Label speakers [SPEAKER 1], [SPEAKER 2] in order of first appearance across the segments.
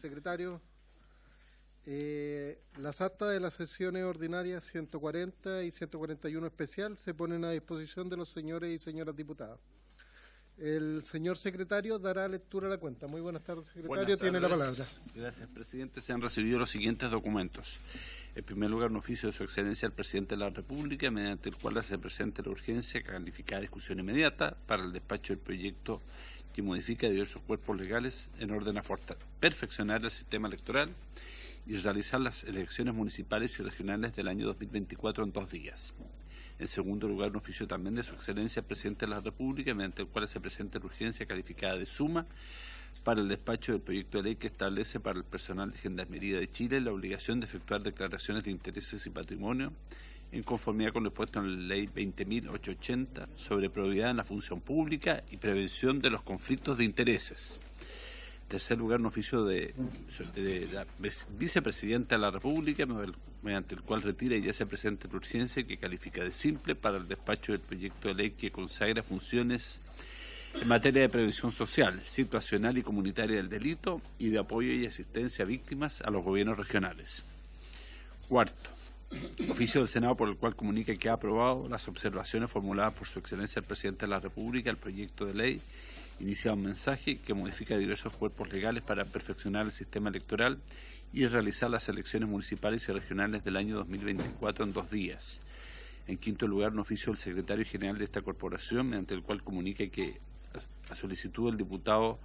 [SPEAKER 1] secretario. Las actas de las sesiones ordinarias 140 y 141 especial se ponen a disposición de los señores y señoras diputadas. El señor secretario dará lectura a la cuenta. Muy buenas tardes, secretario.
[SPEAKER 2] Buenas tardes.
[SPEAKER 1] Tiene la palabra.
[SPEAKER 2] Gracias, presidente. Se han recibido los siguientes documentos. En primer lugar, un oficio de su excelencia al presidente de la República, mediante el cual se presenta la urgencia calificada de discusión inmediata para el despacho del proyecto que modifica diversos cuerpos legales en orden a perfeccionar el sistema electoral y realizar las elecciones municipales y regionales del año 2024 en 2 días. En segundo lugar, un oficio también de su excelencia al presidente de la República, mediante el cual se presenta la urgencia calificada de suma para el despacho del proyecto de ley que establece para el personal de Gendarmería de Chile la obligación de efectuar declaraciones de intereses y patrimonio en conformidad con lo expuesto en la Ley 20.880 sobre probidad en la función pública y prevención de los conflictos de intereses. En tercer lugar, un oficio de la vicepresidenta de la República, mediante el cual retira y ya se presenta la urgencia que califica de simple para el despacho del proyecto de ley que consagra funciones en materia de prevención social, situacional y comunitaria del delito y de apoyo y asistencia a víctimas a los gobiernos regionales. Cuarto, oficio del Senado por el cual comunica que ha aprobado las observaciones formuladas por su excelencia el presidente de la República al proyecto de ley, inicia un mensaje que modifica diversos cuerpos legales para perfeccionar el sistema electoral y realizar las elecciones municipales y regionales del año 2024 en 2 días. En quinto lugar, un oficio del secretario general de esta corporación, mediante el cual comunica que a solicitud del diputado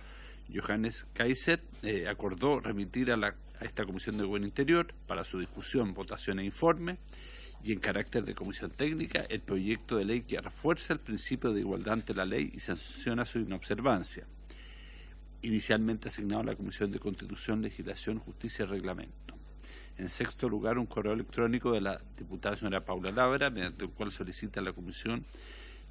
[SPEAKER 2] Johannes Kaiser acordó remitir a esta Comisión de Buen Interior para su discusión, votación e informe, y en carácter de comisión técnica, el proyecto de ley que refuerza el principio de igualdad ante la ley y sanciona su inobservancia, inicialmente asignado a la Comisión de Constitución, Legislación, Justicia y Reglamento. En sexto lugar, un correo electrónico de la diputada señora Paula Labra, mediante el cual solicita a la Comisión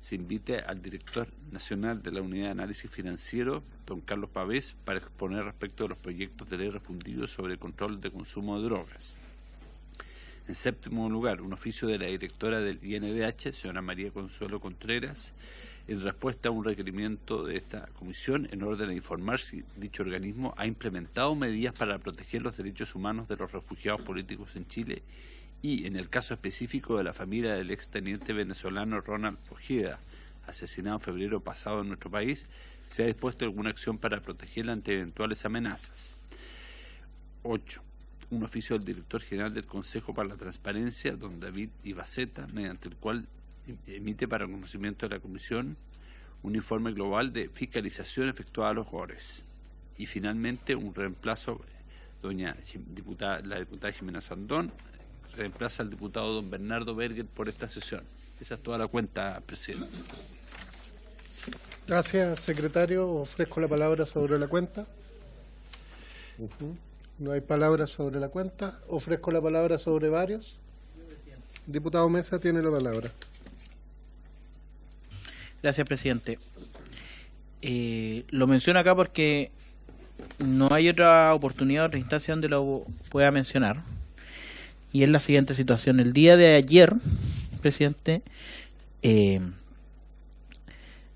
[SPEAKER 2] se invite al director nacional de la Unidad de Análisis Financiero, don Carlos Pavés, para exponer respecto de los proyectos de ley refundidos sobre control de consumo de drogas. En séptimo lugar, un oficio de la directora del INDH, señora María Consuelo Contreras, en respuesta a un requerimiento de esta comisión en orden a informar si dicho organismo ha implementado medidas para proteger los derechos humanos de los refugiados políticos en Chile y, en el caso específico de la familia del exteniente venezolano Ronald Ojeda, asesinado en febrero pasado en nuestro país, se ha dispuesto alguna acción para protegerla ante eventuales amenazas. 8. Un oficio del director general del Consejo para la Transparencia, don David Ibaceta, mediante el cual emite para conocimiento de la Comisión un informe global de fiscalización efectuada a los GORES. Y finalmente un reemplazo, la diputada Jimena Sandón reemplaza al diputado don Bernardo Berger por esta sesión. Esa es toda la cuenta, presidente.
[SPEAKER 1] Gracias, secretario. Ofrezco la palabra sobre la cuenta. No hay palabras sobre la cuenta. Ofrezco la palabra sobre varios. Diputado Mesa tiene la palabra.
[SPEAKER 3] Gracias, presidente. Lo menciono acá porque no hay otra oportunidad, otra instancia donde lo pueda mencionar. Y es la siguiente situación. El día de ayer, presidente,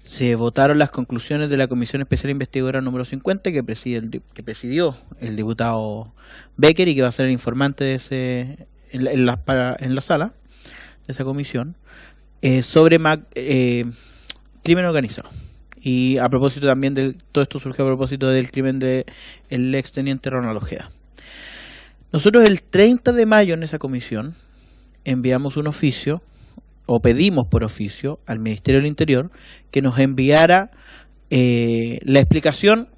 [SPEAKER 3] se votaron las conclusiones de la Comisión Especial Investigadora número 50 que presidió el diputado Becker y que va a ser el informante de en la sala de esa comisión sobre crimen organizado. Y a propósito también de todo esto surge a propósito del crimen del exteniente Ronald Ojeda. Nosotros el 30 de mayo en esa comisión enviamos un oficio, o pedimos por oficio al Ministerio del Interior que nos enviara la explicación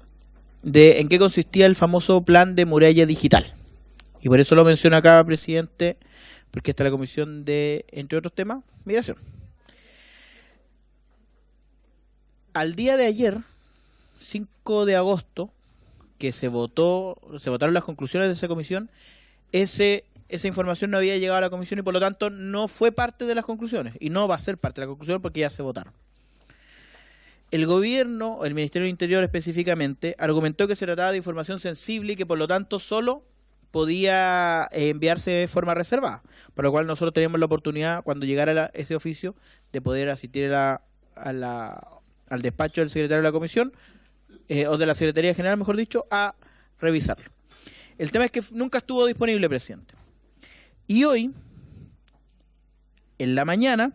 [SPEAKER 3] de en qué consistía el famoso plan de muralla digital. Y por eso lo menciono acá, presidente, porque está la comisión de, entre otros temas, migración. Al día de ayer, 5 de agosto, que se votaron las conclusiones de esa comisión, esa información no había llegado a la comisión y por lo tanto no fue parte de las conclusiones y no va a ser parte de la conclusión porque ya se votaron. El gobierno, el Ministerio del Interior específicamente, argumentó que se trataba de información sensible y que por lo tanto solo podía enviarse de forma reservada, por lo cual nosotros teníamos la oportunidad cuando llegara ese oficio de poder asistir al despacho del secretario de la comisión o de la Secretaría General, mejor dicho, a revisarlo. El tema es que nunca estuvo disponible, presidente. Y hoy, en la mañana,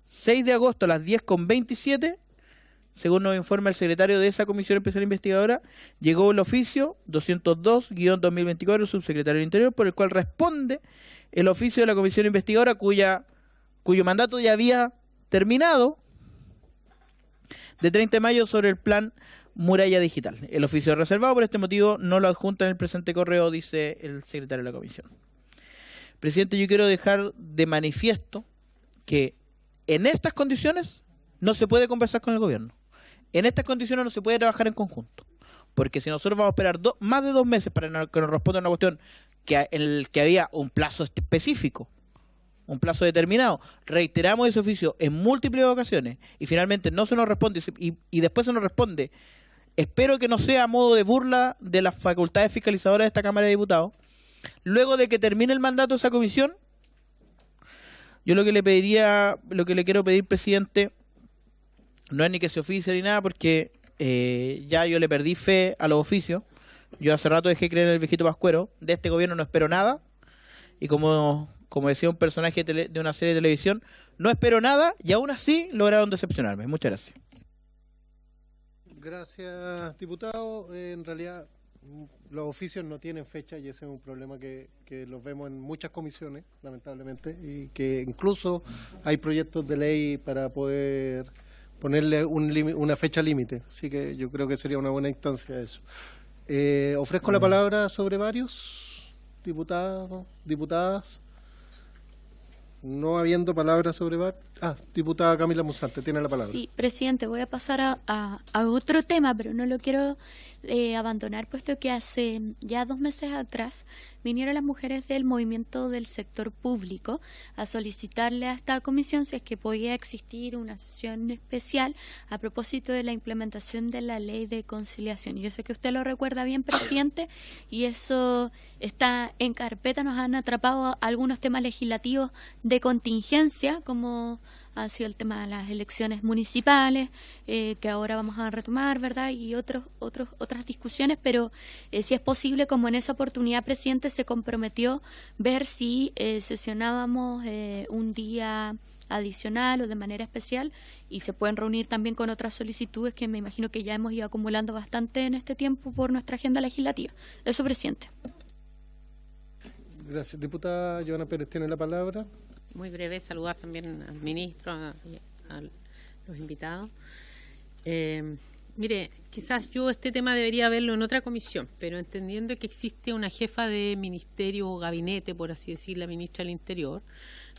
[SPEAKER 3] 6 de agosto a las 10:27, según nos informa el secretario de esa Comisión Especial Investigadora, llegó el oficio 202-2024 del subsecretario del Interior, por el cual responde el oficio de la Comisión Investigadora, cuyo mandato ya había terminado, de 30 de mayo sobre el plan Muralla Digital. El oficio es reservado, por este motivo no lo adjunta en el presente correo, dice el secretario de la Comisión. Presidente, yo quiero dejar de manifiesto que en estas condiciones no se puede conversar con el gobierno. En estas condiciones no se puede trabajar en conjunto. Porque si nosotros vamos a esperar más de 2 meses para que nos responda una cuestión en el que había un plazo específico, un plazo determinado, reiteramos ese oficio en múltiples ocasiones y finalmente no se nos responde y después se nos responde, espero que no sea a modo de burla de las facultades fiscalizadoras de esta Cámara de Diputados, luego de que termine el mandato de esa comisión, yo lo que le quiero pedir, presidente, no es ni que se oficie ni nada, porque ya yo le perdí fe a los oficios. Yo hace rato dejé creer en el viejito pascuero. De este gobierno no espero nada. Y como decía un personaje de una serie de televisión, no espero nada y aún así lograron decepcionarme. Muchas gracias.
[SPEAKER 1] Gracias, diputado. En realidad, los oficios no tienen fecha y ese es un problema que los vemos en muchas comisiones, lamentablemente, y que incluso hay proyectos de ley para poder ponerle una fecha límite. Así que yo creo que sería una buena instancia eso. Ofrezco la palabra sobre varios diputados, diputadas. No habiendo palabras sobre varios. Diputada Camila Musante, tiene la palabra.
[SPEAKER 4] Sí, presidente, voy a pasar a otro tema, pero no lo quiero abandonar, puesto que hace ya 2 meses atrás vinieron las mujeres del movimiento del sector público a solicitarle a esta comisión si es que podía existir una sesión especial a propósito de la implementación de la ley de conciliación. Yo sé que usted lo recuerda bien, presidente, y eso está en carpeta. Nos han atrapado algunos temas legislativos de contingencia, como ha sido el tema de las elecciones municipales, que ahora vamos a retomar, ¿verdad? Y otras discusiones, pero si es posible, como en esa oportunidad, presidente, se comprometió ver si sesionábamos un día adicional o de manera especial, y se pueden reunir también con otras solicitudes que me imagino que ya hemos ido acumulando bastante en este tiempo por nuestra agenda legislativa. Eso, presidente.
[SPEAKER 1] Gracias. Diputada Joana Pérez tiene la palabra.
[SPEAKER 5] Muy breve, saludar también al ministro, a los invitados. Mire, quizás yo este tema debería verlo en otra comisión, pero entendiendo que existe una jefa de ministerio o gabinete, por así decir, la ministra del Interior,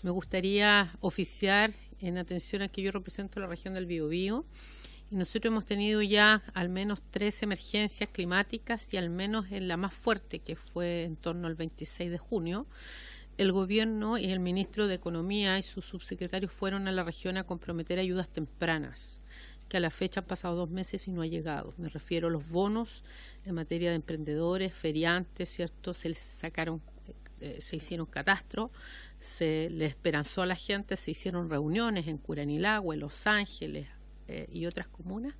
[SPEAKER 5] me gustaría oficiar en atención a que yo represento la región del Biobío, y nosotros hemos tenido ya al menos 3 emergencias climáticas, y al menos en la más fuerte, que fue en torno al 26 de junio, el gobierno y el ministro de Economía y sus subsecretarios fueron a la región a comprometer ayudas tempranas, que a la fecha han pasado 2 meses y no ha llegado. Me refiero a los bonos en materia de emprendedores, feriantes, ¿cierto? Se les sacaron, se hicieron catastro, se le esperanzó a la gente, se hicieron reuniones en Curanilagua, en Los Ángeles y otras comunas,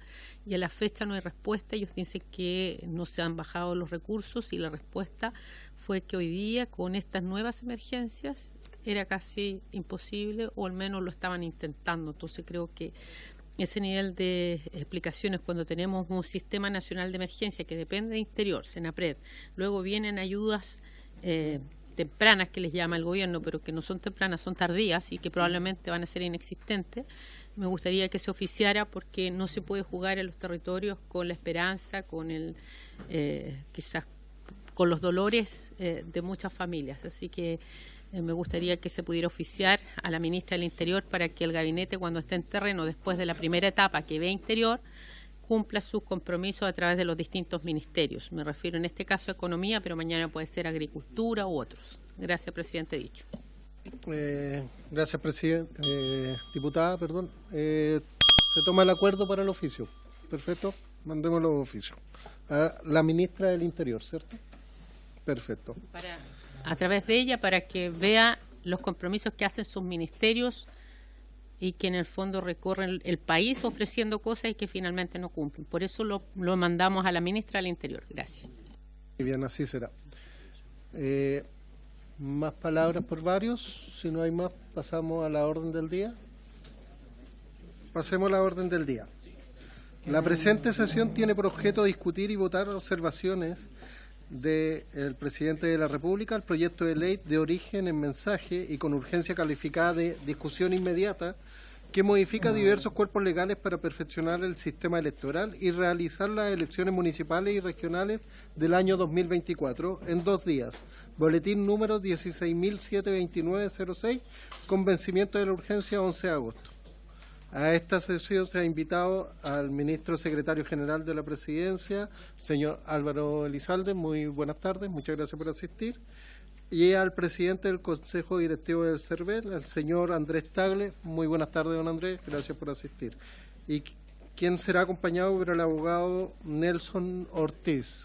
[SPEAKER 5] y a la fecha no hay respuesta. Ellos dicen que no se han bajado los recursos, y la respuesta fue que hoy día, con estas nuevas emergencias, era casi imposible, o al menos lo estaban intentando. Entonces creo que ese nivel de explicaciones, cuando tenemos un sistema nacional de emergencia que depende de Interior, Senapred, luego vienen ayudas tempranas que les llama el gobierno, pero que no son tempranas, son tardías y que probablemente van a ser inexistentes, me gustaría que se oficiara, porque no se puede jugar en los territorios con la esperanza, con el quizás con los dolores de muchas familias. Así que me gustaría que se pudiera oficiar a la ministra del Interior para que el gabinete, cuando esté en terreno, después de la primera etapa que ve Interior, cumpla sus compromisos a través de los distintos ministerios. Me refiero en este caso a Economía, pero mañana puede ser Agricultura u otros. Gracias, presidente. Dicho.
[SPEAKER 1] Gracias, presidente. Diputada, perdón. Se toma el acuerdo para el oficio. Perfecto. Mandemos los oficios. A la ministra del Interior, ¿cierto? Perfecto.
[SPEAKER 5] A través de ella, para que vea los compromisos que hacen sus ministerios y que en el fondo recorren el país ofreciendo cosas y que finalmente no cumplen. Por eso lo mandamos a la ministra del Interior. Gracias.
[SPEAKER 1] Y bien, así será. Más palabras por varios. Si no hay más, pasamos a la orden del día. Pasemos a la orden del día. La presente sesión tiene por objeto discutir y votar observaciones del presidente de la República al proyecto de ley de origen en mensaje y con urgencia calificada de discusión inmediata que modifica diversos cuerpos legales para perfeccionar el sistema electoral y realizar las elecciones municipales y regionales del año 2024 en 2 días. Boletín número 16.729.06 con vencimiento de la urgencia 11 de agosto. A esta sesión se ha invitado al ministro secretario general de la Presidencia, señor Álvaro Elizalde. Muy buenas tardes, muchas gracias por asistir. Y al presidente del Consejo Directivo del CERVEL, el señor Andrés Tagle. Muy buenas tardes, don Andrés, gracias por asistir. Y quien será acompañado por el abogado Nelson Ortiz.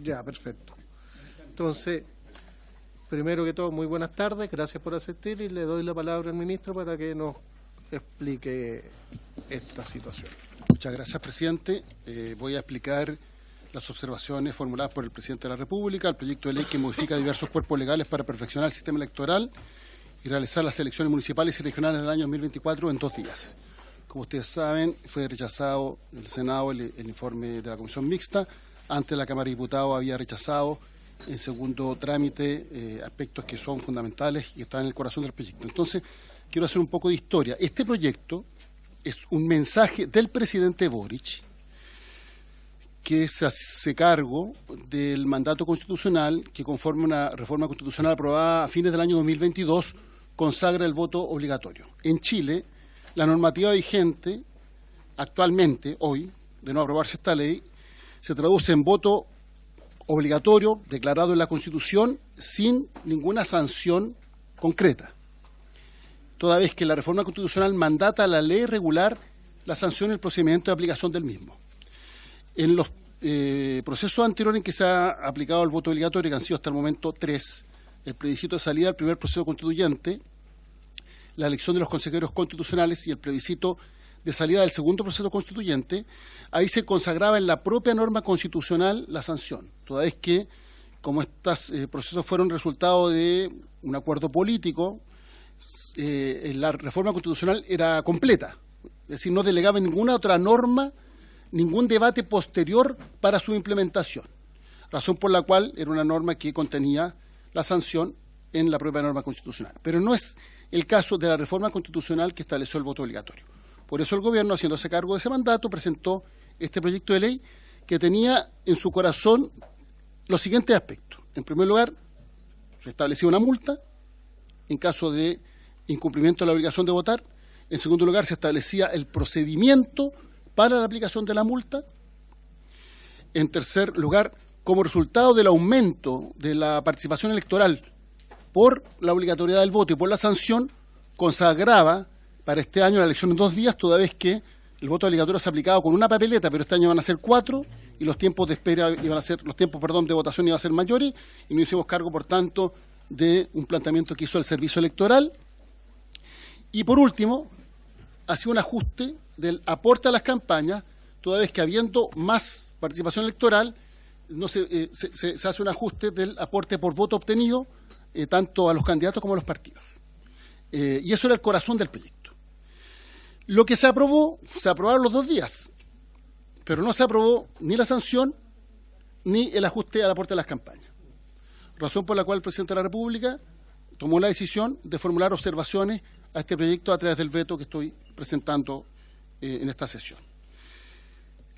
[SPEAKER 1] Ya, perfecto. Entonces, primero que todo, muy buenas tardes, gracias por asistir y le doy la palabra al ministro para que nos explique esta situación.
[SPEAKER 6] Muchas gracias, presidente. Voy a explicar las observaciones formuladas por el presidente de la República al proyecto de ley que modifica diversos cuerpos legales para perfeccionar el sistema electoral y realizar las elecciones municipales y regionales del año 2024 en 2 días. Como ustedes saben, fue rechazado en el Senado el informe de la Comisión Mixta. Antes la Cámara de Diputados había rechazado en segundo trámite aspectos que son fundamentales y están en el corazón del proyecto. Entonces, quiero hacer un poco de historia. Este proyecto es un mensaje del presidente Boric que se hace cargo del mandato constitucional que, conforme a una reforma constitucional aprobada a fines del año 2022, consagra el voto obligatorio. En Chile, la normativa vigente actualmente, hoy, de no aprobarse esta ley, se traduce en voto obligatorio declarado en la Constitución sin ninguna sanción concreta, toda vez que la reforma constitucional mandata a la ley regular la sanción y el procedimiento de aplicación del mismo. En los procesos anteriores en que se ha aplicado el voto obligatorio, que han sido hasta el momento 3, el plebiscito de salida del primer proceso constituyente, la elección de los consejeros constitucionales y el plebiscito de salida del segundo proceso constituyente, ahí se consagraba en la propia norma constitucional la sanción, toda vez que, como estos procesos fueron resultado de un acuerdo político, la reforma constitucional era completa, es decir, no delegaba en ninguna otra norma ningún debate posterior para su implementación, razón por la cual era una norma que contenía la sanción en la propia norma constitucional. Pero no es el caso de la reforma constitucional que estableció el voto obligatorio. Por eso el gobierno, haciéndose cargo de ese mandato, presentó este proyecto de ley que tenía en su corazón los siguientes aspectos. En primer lugar, se establecía una multa en caso de incumplimiento de la obligación de votar. En segundo lugar, se establecía el procedimiento para la aplicación de la multa. En tercer lugar, como resultado del aumento de la participación electoral por la obligatoriedad del voto y por la sanción, consagraba para este año la elección en 2 días, toda vez que el voto obligatorio se ha aplicado con una papeleta, pero este año van a ser 4 y los tiempos de espera iban a ser, de votación iban a ser mayores, y nos hicimos cargo, por tanto, de un planteamiento que hizo el Servicio Electoral. Y por último, hacía un ajuste del aporte a las campañas, toda vez que habiendo más participación electoral, no se hace un ajuste del aporte por voto obtenido, tanto a los candidatos como a los partidos. Y eso era el corazón del proyecto. Lo que se aprobaron los 2 días, pero no se aprobó ni la sanción ni el ajuste al aporte a las campañas. Razón por la cual el presidente de la República tomó la decisión de formular observaciones a este proyecto a través del veto que estoy presentando en esta sesión.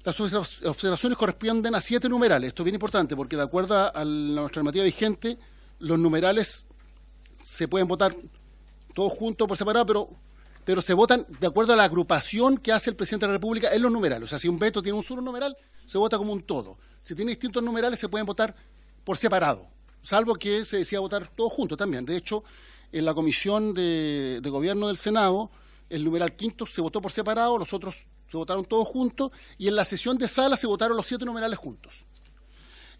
[SPEAKER 6] Las observaciones corresponden a 7 numerales. Esto es bien importante porque, de acuerdo a nuestra normativa vigente, los numerales se pueden votar todos juntos por separado, pero se votan de acuerdo a la agrupación que hace el presidente de la República en los numerales. O sea, si un veto tiene un solo numeral, se vota como un todo. Si tiene distintos numerales, se pueden votar por separado, salvo que se decida votar todos juntos también. De hecho, en la Comisión de Gobierno del Senado, el numeral 5 se votó por separado, los otros se votaron todos juntos, y en la sesión de sala se votaron los 7 numerales juntos.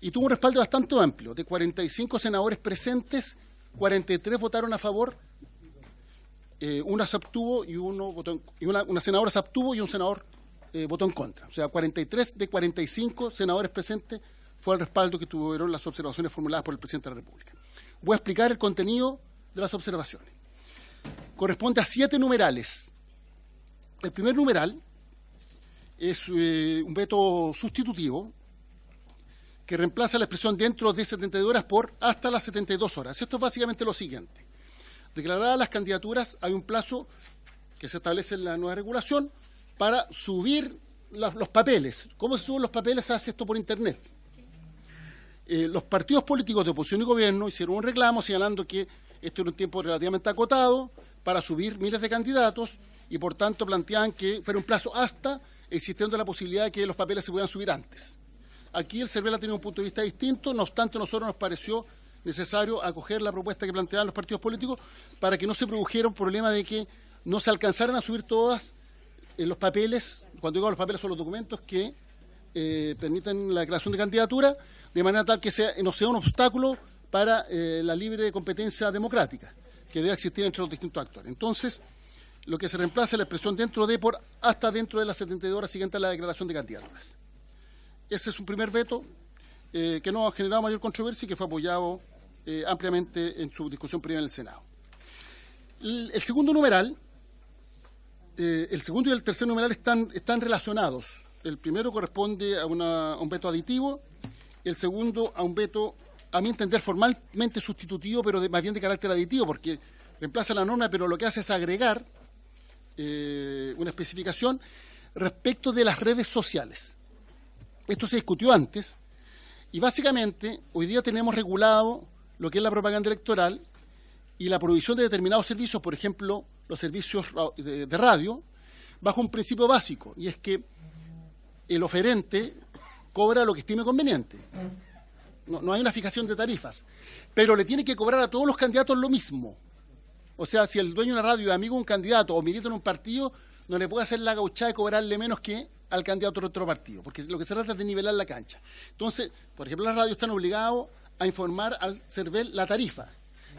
[SPEAKER 6] Y tuvo un respaldo bastante amplio. De 45 senadores presentes, 43 votaron a favor, una se abstuvo y una senadora se abstuvo y un senador votó en contra. O sea, 43 de 45 senadores presentes fue el respaldo que tuvieron las observaciones formuladas por el presidente de la República. Voy a explicar el contenido de las observaciones. Corresponde a 7 numerales. El primer numeral es un veto sustitutivo que reemplaza la expresión dentro de 72 horas por hasta las 72 horas. Esto es básicamente lo siguiente. Declaradas las candidaturas, hay un plazo que se establece en la nueva regulación para subir los papeles. ¿Cómo se suben los papeles? Se hace esto por Internet. Los partidos políticos de oposición y gobierno hicieron un reclamo señalando que esto era un tiempo relativamente acotado para subir miles de candidatos y por tanto planteaban que fuera un plazo hasta, existiendo la posibilidad de que los papeles se pudieran subir antes. Aquí el CERVEL ha tenido un punto de vista distinto, no obstante a nosotros nos pareció necesario acoger la propuesta que planteaban los partidos políticos para que no se produjera un problema de que no se alcanzaran a subir todas los papeles, cuando digo los papeles son los documentos que permiten la declaración de candidatura, de manera tal que no sea un obstáculo para la libre competencia democrática que debe existir entre los distintos actores. Entonces, lo que se reemplaza es la expresión dentro de por hasta dentro de las 72 horas siguientes a la declaración de candidaturas. Ese es un primer veto que no ha generado mayor controversia y que fue apoyado ampliamente en su discusión previa en el Senado. El segundo numeral, el segundo y el tercer numeral están relacionados. El primero corresponde a un veto aditivo, el segundo a un veto, a mi entender, formalmente sustitutivo, pero más bien de carácter aditivo, porque reemplaza la norma, pero lo que hace es agregar una especificación respecto de las redes sociales. Esto se discutió antes y básicamente hoy día tenemos regulado lo que es la propaganda electoral y la provisión de determinados servicios, por ejemplo, los servicios de radio, bajo un principio básico, y es que el oferente cobra lo que estime conveniente. No hay una fijación de tarifas, pero le tiene que cobrar a todos los candidatos lo mismo. O sea, si el dueño de una radio es amigo de un candidato o milita en un partido, no le puede hacer la gauchada de cobrarle menos que al candidato de otro partido, porque lo que se trata es de nivelar la cancha. Entonces, por ejemplo, las radios están obligados a informar al CERVEL la tarifa,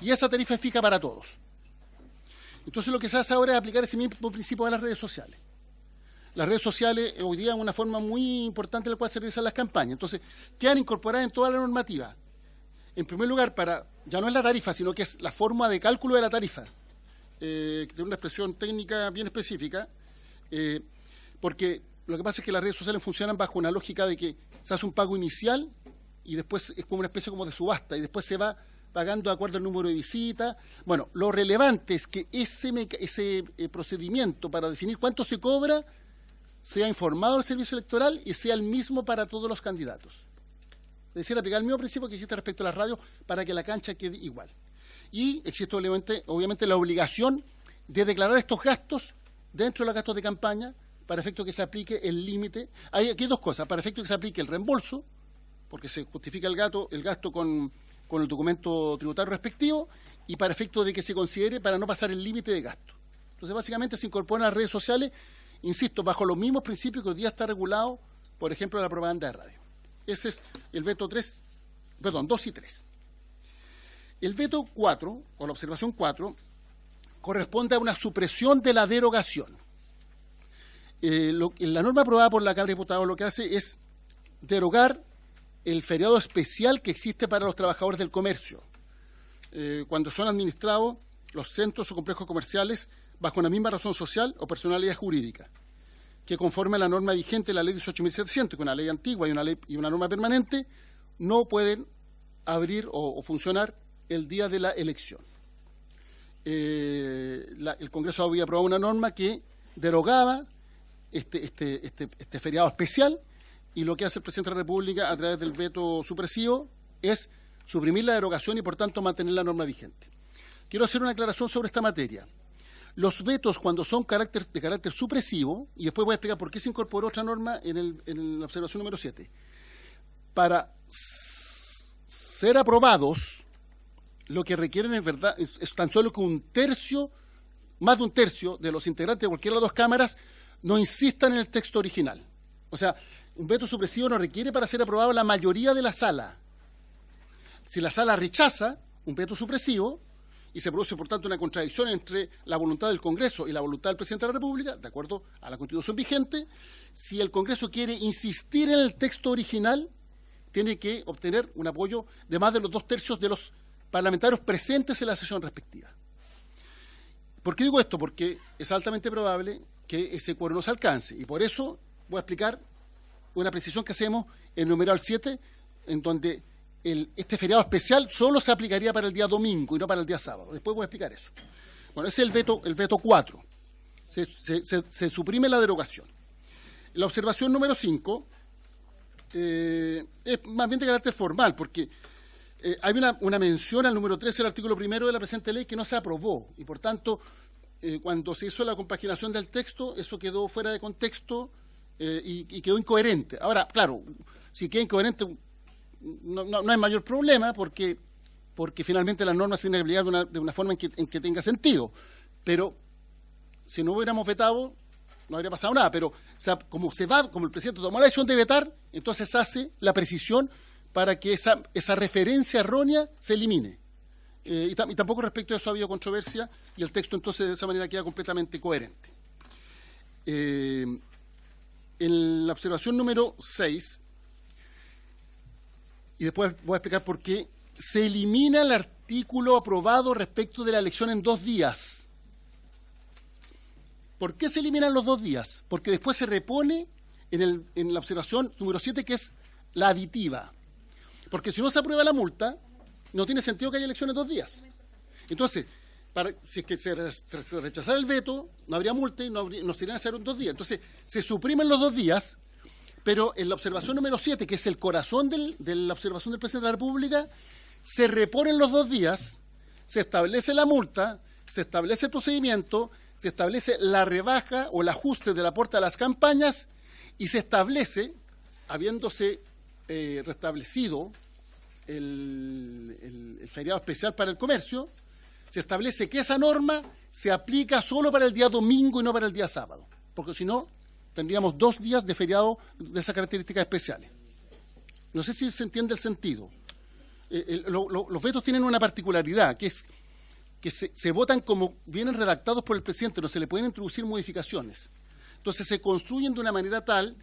[SPEAKER 6] y esa tarifa es fija para todos. Entonces, lo que se hace ahora es aplicar ese mismo principio a las redes sociales. Las redes sociales hoy día es una forma muy importante en la cual se realizan las campañas. Entonces, quedan incorporadas en toda la normativa. En primer lugar, ya no es la tarifa, sino que es la forma de cálculo de la tarifa, que tiene una expresión técnica bien específica, porque lo que pasa es que las redes sociales funcionan bajo una lógica de que se hace un pago inicial y después es como una especie como de subasta y después se va pagando de acuerdo al número de visitas. Bueno, lo relevante es que ese procedimiento para definir cuánto se cobra sea informado al servicio electoral y sea el mismo para todos los candidatos. Es decir, aplicar el mismo principio que existe respecto a las radios para que la cancha quede igual. Y existe obviamente la obligación de declarar estos gastos dentro de los gastos de campaña para efecto que se aplique el límite. Hay aquí dos cosas: para efecto que se aplique el reembolso, porque se justifica el gasto con el documento tributario respectivo, y para efecto de que se considere para no pasar el límite de gasto. Entonces, básicamente se incorporan las redes sociales, insisto, bajo los mismos principios que hoy día está regulado, por ejemplo, la propaganda de radio. Ese es el veto 2 y 3. El veto 4, o la observación 4, corresponde a una supresión de la derogación. La norma aprobada por la Cámara de Diputados lo que hace es derogar el feriado especial que existe para los trabajadores del comercio, cuando son administrados los centros o complejos comerciales bajo una misma razón social o personalidad jurídica, que conforme a la norma vigente, la ley 18.700, que es una ley antigua y una norma permanente, no pueden abrir o funcionar el día de la elección. El Congreso había aprobado una norma que derogaba este feriado especial, y lo que hace el presidente de la República a través del veto supresivo es suprimir la derogación y por tanto mantener la norma vigente. Quiero hacer una aclaración sobre esta materia. Los vetos, cuando son de carácter supresivo, y después voy a explicar por qué se incorporó otra norma en la observación número 7, para ser aprobados, lo que requieren en verdad es tan solo que más de un tercio de los integrantes de cualquiera de las dos cámaras no insistan en el texto original. O sea, un veto supresivo no requiere para ser aprobado la mayoría de la sala. Si la sala rechaza un veto supresivo y se produce, por tanto, una contradicción entre la voluntad del Congreso y la voluntad del Presidente de la República, de acuerdo a la Constitución vigente, si el Congreso quiere insistir en el texto original, tiene que obtener un apoyo de más de los 2/3 de los parlamentarios presentes en la sesión respectiva. ¿Por qué digo esto? Porque es altamente probable que ese quórum no se alcance, y por eso voy a explicar una precisión que hacemos en el numeral 7, en donde este feriado especial solo se aplicaría para el día domingo y no para el día sábado. Después voy a explicar eso. Bueno, ese es el veto 4. Se suprime la derogación. La observación número 5 es más bien de carácter formal, porque hay una mención al número 13 del artículo 1 de la presente ley que no se aprobó, y por tanto, cuando se hizo la compaginación del texto, eso quedó fuera de contexto y quedó incoherente. Ahora, claro, si queda incoherente, no hay mayor problema, porque finalmente las normas se tienen que aplicar de una forma en que tenga sentido. Pero si no hubiéramos vetado, no habría pasado nada. Pero, o sea, como el presidente tomó la decisión de vetar, entonces hace la precisión para que esa referencia errónea se elimine. Y tampoco respecto a eso ha habido controversia, y el texto entonces de esa manera queda completamente coherente. En la observación número 6, y después voy a explicar por qué, se elimina el artículo aprobado respecto de la elección en 2 días. ¿Por qué se eliminan los 2 días? Porque después se repone en la observación número 7, que es la aditiva. Porque si no se aprueba la multa, no tiene sentido que haya elección en 2 días. Entonces, si es que se rechazara el veto, no habría multa y no se irían a hacer en 2 días. Entonces, se suprimen los 2 días, pero en la observación número 7, que es el corazón de la observación del presidente de la República, se reponen los 2 días, se establece la multa, se establece el procedimiento, se establece la rebaja o el ajuste del aporte a las campañas, y se establece, habiéndose restablecido el feriado especial para el comercio, se establece que esa norma se aplica solo para el día domingo y no para el día sábado, porque si no, tendríamos 2 días de feriado de esas características especiales. No sé si se entiende el sentido. Los vetos tienen una particularidad, que es que se votan como vienen redactados por el presidente, no se le pueden introducir modificaciones. Entonces se construyen de una manera tal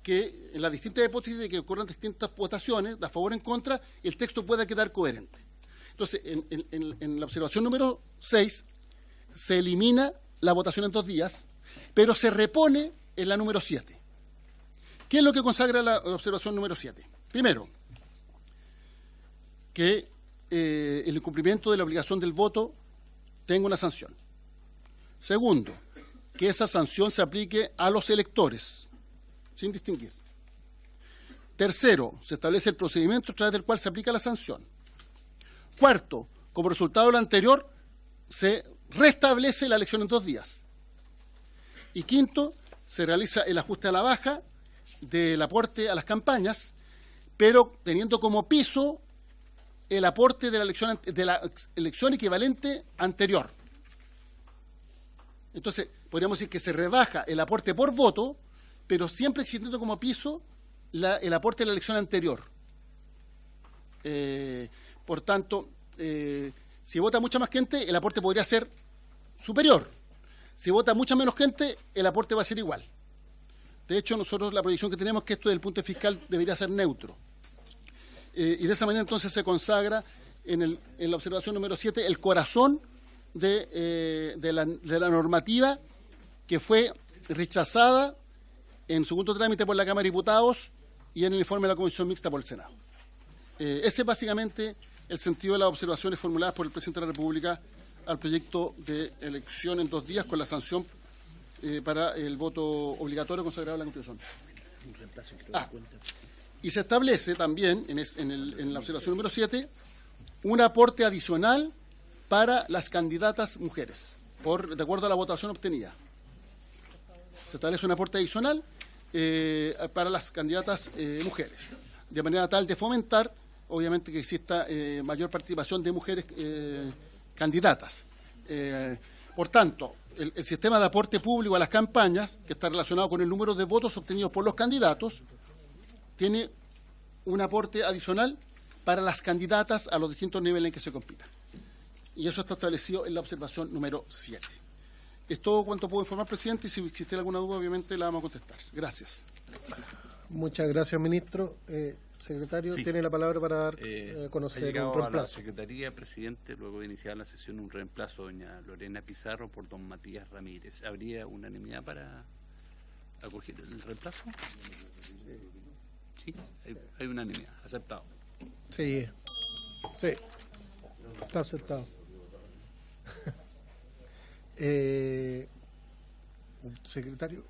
[SPEAKER 6] que en las distintas hipótesis de que ocurran distintas votaciones, de a favor o en contra, el texto pueda quedar coherente. Entonces, en la observación número 6, se elimina la votación en 2 días, pero se repone en la número 7. ¿Qué es lo que consagra la observación número 7? Primero, que el incumplimiento de la obligación del voto tenga una sanción. Segundo, que esa sanción se aplique a los electores, sin distinguir. Tercero, se establece el procedimiento a través del cual se aplica la sanción. Cuarto, como resultado de lo anterior, se restablece la elección en 2 días. Y quinto, se realiza el ajuste a la baja del aporte a las campañas, pero teniendo como piso el aporte de la elección equivalente anterior. Entonces, podríamos decir que se rebaja el aporte por voto, pero siempre existiendo como piso el aporte de la elección anterior. Por tanto, si vota mucha más gente, el aporte podría ser superior. Si vota mucha menos gente, el aporte va a ser igual. De hecho, nosotros la proyección que tenemos es que esto desde el punto fiscal debería ser neutro. Y de esa manera entonces se consagra en la observación número 7 el corazón de la normativa que fue rechazada en segundo trámite por la Cámara de Diputados y en el informe de la Comisión Mixta por el Senado. Ese es básicamente el sentido de las observaciones formuladas por el presidente de la República al proyecto de elección en 2 días con la sanción para el voto obligatorio consagrado en la Constitución. Y se establece también en la observación número 7 un aporte adicional para las candidatas mujeres, de acuerdo a la votación obtenida. Se establece un aporte adicional para las candidatas mujeres, de manera tal de fomentar, obviamente, que exista mayor participación de mujeres candidatas. Por tanto, el sistema de aporte público a las campañas, que está relacionado con el número de votos obtenidos por los candidatos, tiene un aporte adicional para las candidatas a los distintos niveles en que se compita. Y eso está establecido en la observación número 7. Es todo cuanto puedo informar, presidente, y si existe alguna duda, obviamente la vamos a contestar. Gracias.
[SPEAKER 1] Muchas gracias, ministro. Secretario,
[SPEAKER 2] Sí.
[SPEAKER 1] tiene la palabra para dar
[SPEAKER 2] Ha
[SPEAKER 1] a conocer
[SPEAKER 2] llegado
[SPEAKER 1] un
[SPEAKER 2] a la
[SPEAKER 1] reemplazo.
[SPEAKER 2] Secretaría, presidente, luego de iniciar la sesión, un reemplazo, doña Lorena Pizarro por don Matías Ramírez. ¿Habría unanimidad para acoger el reemplazo? Sí, hay unanimidad. Aceptado.
[SPEAKER 1] Sí, sí, está aceptado. Secretario,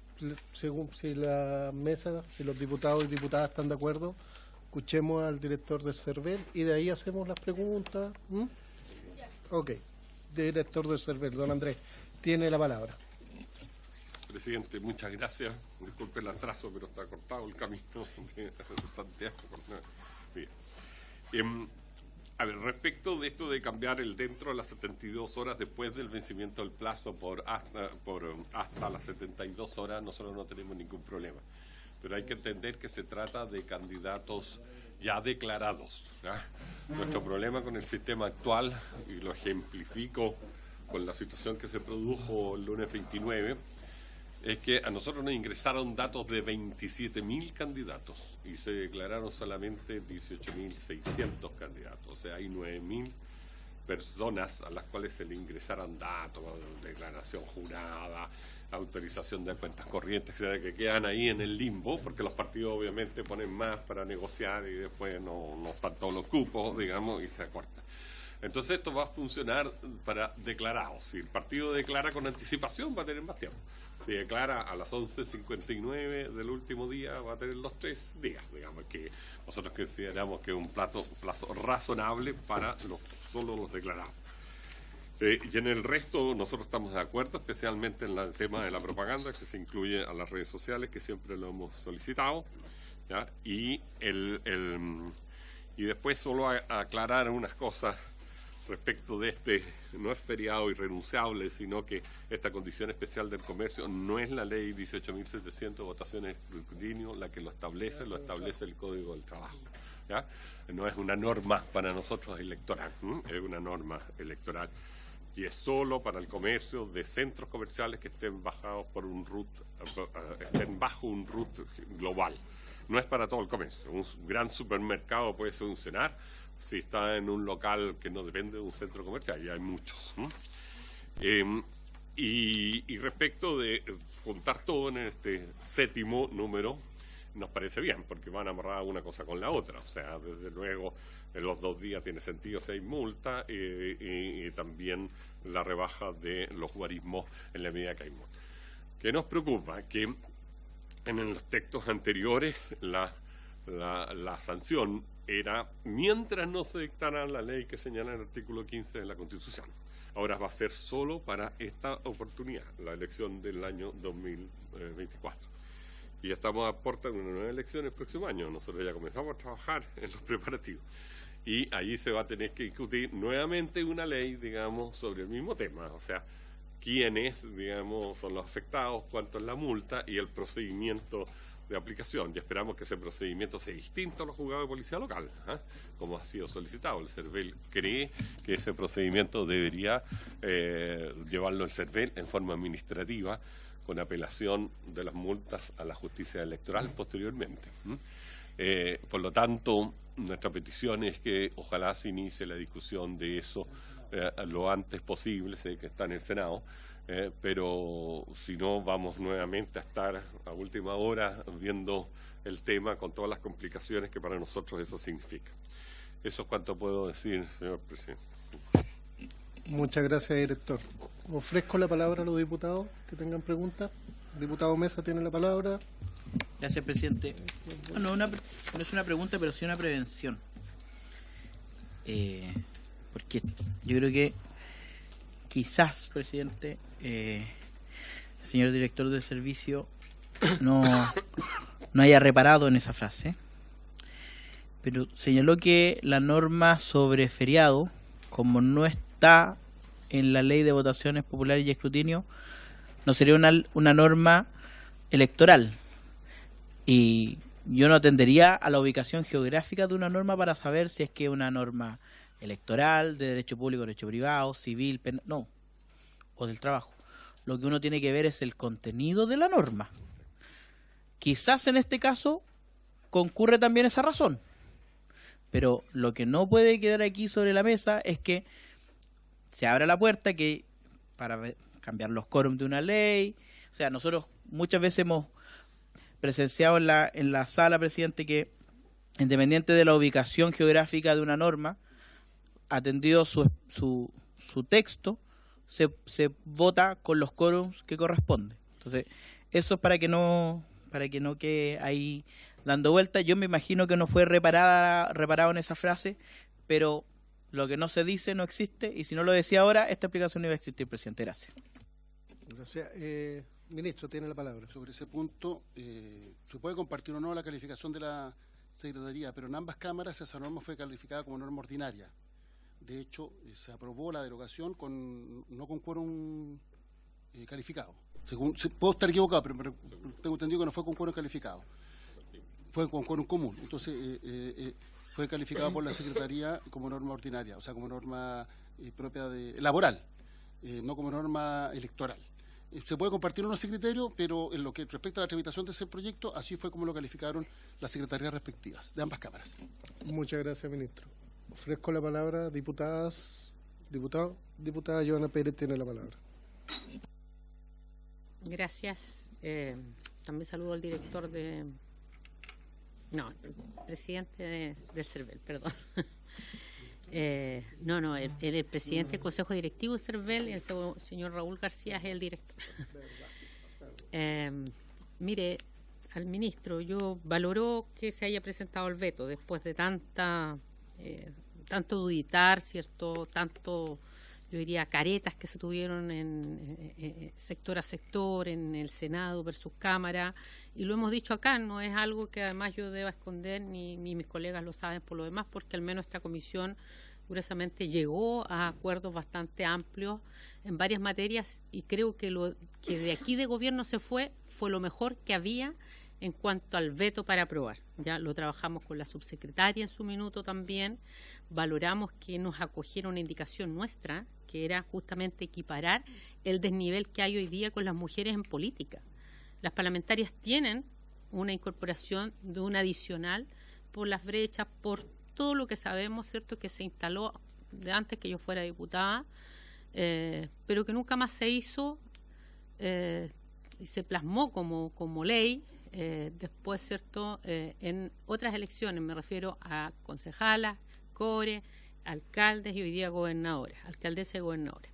[SPEAKER 1] según si la mesa, si los diputados y diputadas están de acuerdo, escuchemos al director del CERVEL y de ahí hacemos las preguntas. ¿Mm? Ok, director del CERVEL, don Andrés, tiene la palabra.
[SPEAKER 7] Presidente, muchas gracias. Disculpe el atraso, pero está cortado el camino de Santiago. Bien. A ver, respecto de esto de cambiar el dentro de las 72 horas después del vencimiento del plazo por hasta las 72 horas, nosotros no tenemos ningún problema. Pero hay que entender que se trata de candidatos ya declarados, ¿ya? Nuestro problema con el sistema actual, y lo ejemplifico con la situación que se produjo el lunes 29, es que a nosotros nos ingresaron datos de 27.000 candidatos y se declararon solamente 18.600 candidatos. O sea, hay 9.000 personas a las cuales se le ingresaron datos, declaración jurada, autorización de cuentas corrientes, que quedan ahí en el limbo, porque los partidos obviamente ponen más para negociar y después no están todos los cupos, digamos, y se acorta. Entonces esto va a funcionar para declarados. Si el partido declara con anticipación, va a tener más tiempo. Si declara a las 11:59 del último día, va a tener los 3 días. Digamos que nosotros consideramos que es un plazo razonable para solo los declarados. Y en el resto nosotros estamos de acuerdo, especialmente en el tema de la propaganda, que se incluye a las redes sociales, que siempre lo hemos solicitado, ¿ya? Y después solo aclarar unas cosas respecto de no es feriado irrenunciable, sino que esta condición especial del comercio no es la ley 18.700 votaciones de escrutinio la que lo establece el Código del Trabajo, ¿ya? No es una norma para nosotros electoral, es una norma electoral y es solo para el comercio de centros comerciales que estén bajados por estén bajo un RUT global. No es para todo el comercio. Un gran supermercado puede funcionar si está en un local que no depende de un centro comercial, y hay muchos. Y respecto de juntar todo en este 7º número, nos parece bien, porque van amarradas una cosa con la otra. O sea, desde luego, en los 2 días tiene sentido si hay multa, y también la rebaja de los guarismos en la medida que hay multa. ¿Qué nos preocupa? Que en los textos anteriores la sanción era mientras no se dictara la ley que señala el artículo 15 de la Constitución. Ahora va a ser solo para esta oportunidad, la elección del año 2024. Y estamos a puerta de una nueva elección el próximo año. Nosotros ya comenzamos a trabajar en los preparativos. Y allí se va a tener que discutir nuevamente una ley, digamos, sobre el mismo tema. O sea, quiénes, digamos, son los afectados, cuánto es la multa y el procedimiento de aplicación. Y esperamos que ese procedimiento sea distinto a los juzgados de policía local, como ha sido solicitado. El CERVEL cree que ese procedimiento debería llevarlo el CERVEL en forma administrativa, con apelación de las multas a la justicia electoral posteriormente. Por lo tanto, nuestra petición es que ojalá se inicie la discusión de eso lo antes posible. Sé que está en el Senado, pero si no, vamos nuevamente a estar a última hora viendo el tema con todas las complicaciones que para nosotros eso significa. Eso es cuanto puedo decir, señor presidente.
[SPEAKER 1] Muchas gracias, director. Ofrezco la palabra a los diputados que tengan preguntas. Diputado Mesa tiene la palabra.
[SPEAKER 3] Gracias, presidente. Bueno, no es una pregunta, pero sí una prevención. Porque yo creo que quizás, presidente, el señor director del servicio no haya reparado en esa frase, pero señaló que la norma sobre feriado, como no está en la ley de votaciones populares y escrutinio, no sería una norma electoral. Y yo no atendería a la ubicación geográfica de una norma para saber si es que es una norma electoral, de derecho público, derecho privado, civil, penal, no, o del trabajo. Lo que uno tiene que ver es el contenido de la norma. Quizás en este caso concurre también esa razón. Pero lo que no puede quedar aquí sobre la mesa es que se abra la puerta que para cambiar los quórums de una ley. O sea, nosotros muchas veces hemos presenciado en la sala, presidente, que independiente de la ubicación geográfica de una norma, atendido su texto, se vota con los quórums que corresponde. Entonces, eso es para que no quede ahí dando vueltas. Yo me imagino que no fue reparado en esa frase, pero lo que no se dice no existe, y si no lo decía ahora, esta explicación no iba a existir, presidente. Gracias.
[SPEAKER 1] Gracias. Ministro, tiene la palabra.
[SPEAKER 6] Sobre ese punto, se puede compartir o no la calificación de la Secretaría, pero en ambas cámaras esa norma fue calificada como norma ordinaria. De hecho, se aprobó la derogación no con quórum calificado. Puedo estar equivocado, pero tengo entendido que no fue con quórum calificado. Fue con quórum común. Entonces, fue calificado por la Secretaría como norma ordinaria, o sea, como norma propia laboral, no como norma electoral. Se puede compartir unos criterios, pero en lo que respecta a la tramitación de ese proyecto, así fue como lo calificaron las secretarías respectivas de ambas cámaras.
[SPEAKER 1] Muchas gracias, ministro. Ofrezco la palabra, diputadas, diputado. Diputada Joana Pérez tiene la palabra.
[SPEAKER 5] Gracias. También saludo al director el presidente del CERVEL, perdón. El presidente del Consejo Directivo del CERVEL y el señor Raúl García es el director. Mire, al ministro, yo valoro que se haya presentado el veto después de tanto duditar, ¿cierto? Tanto, yo diría, caretas que se tuvieron en sector a sector, en el Senado versus Cámara, y lo hemos dicho acá, no es algo que además yo deba esconder, ni mis colegas lo saben por lo demás, porque al menos esta comisión curiosamente llegó a acuerdos bastante amplios en varias materias, y creo que lo que de aquí de gobierno se fue lo mejor que había en cuanto al veto para aprobar. Ya lo trabajamos con la subsecretaria en su minuto también, valoramos que nos acogiera una indicación nuestra, que era justamente equiparar el desnivel que hay hoy día con las mujeres en política. Las parlamentarias tienen una incorporación de un adicional por las brechas, por todo lo que sabemos, ¿cierto?, que se instaló de antes que yo fuera diputada, pero que nunca más se hizo y se plasmó como ley después, ¿cierto?, en otras elecciones, me refiero a concejalas, core, alcaldes y hoy día gobernadoras, alcaldesa y gobernadora.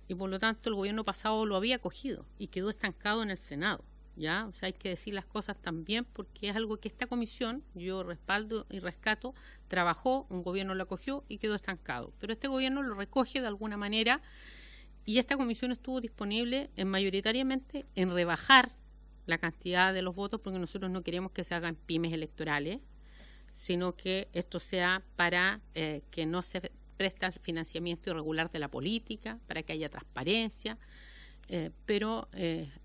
[SPEAKER 5] Y por lo tanto el gobierno pasado lo había acogido y quedó estancado en el Senado, ¿ya? O sea, hay que decir las cosas también, porque es algo que esta comisión, yo respaldo y rescato, trabajó, un gobierno lo acogió y quedó estancado. Pero este gobierno lo recoge de alguna manera, y esta comisión estuvo disponible mayoritariamente en rebajar la cantidad de los votos, porque nosotros no queremos que se hagan pymes electorales, sino que esto sea para que no se preste al financiamiento irregular de la política, para que haya transparencia, pero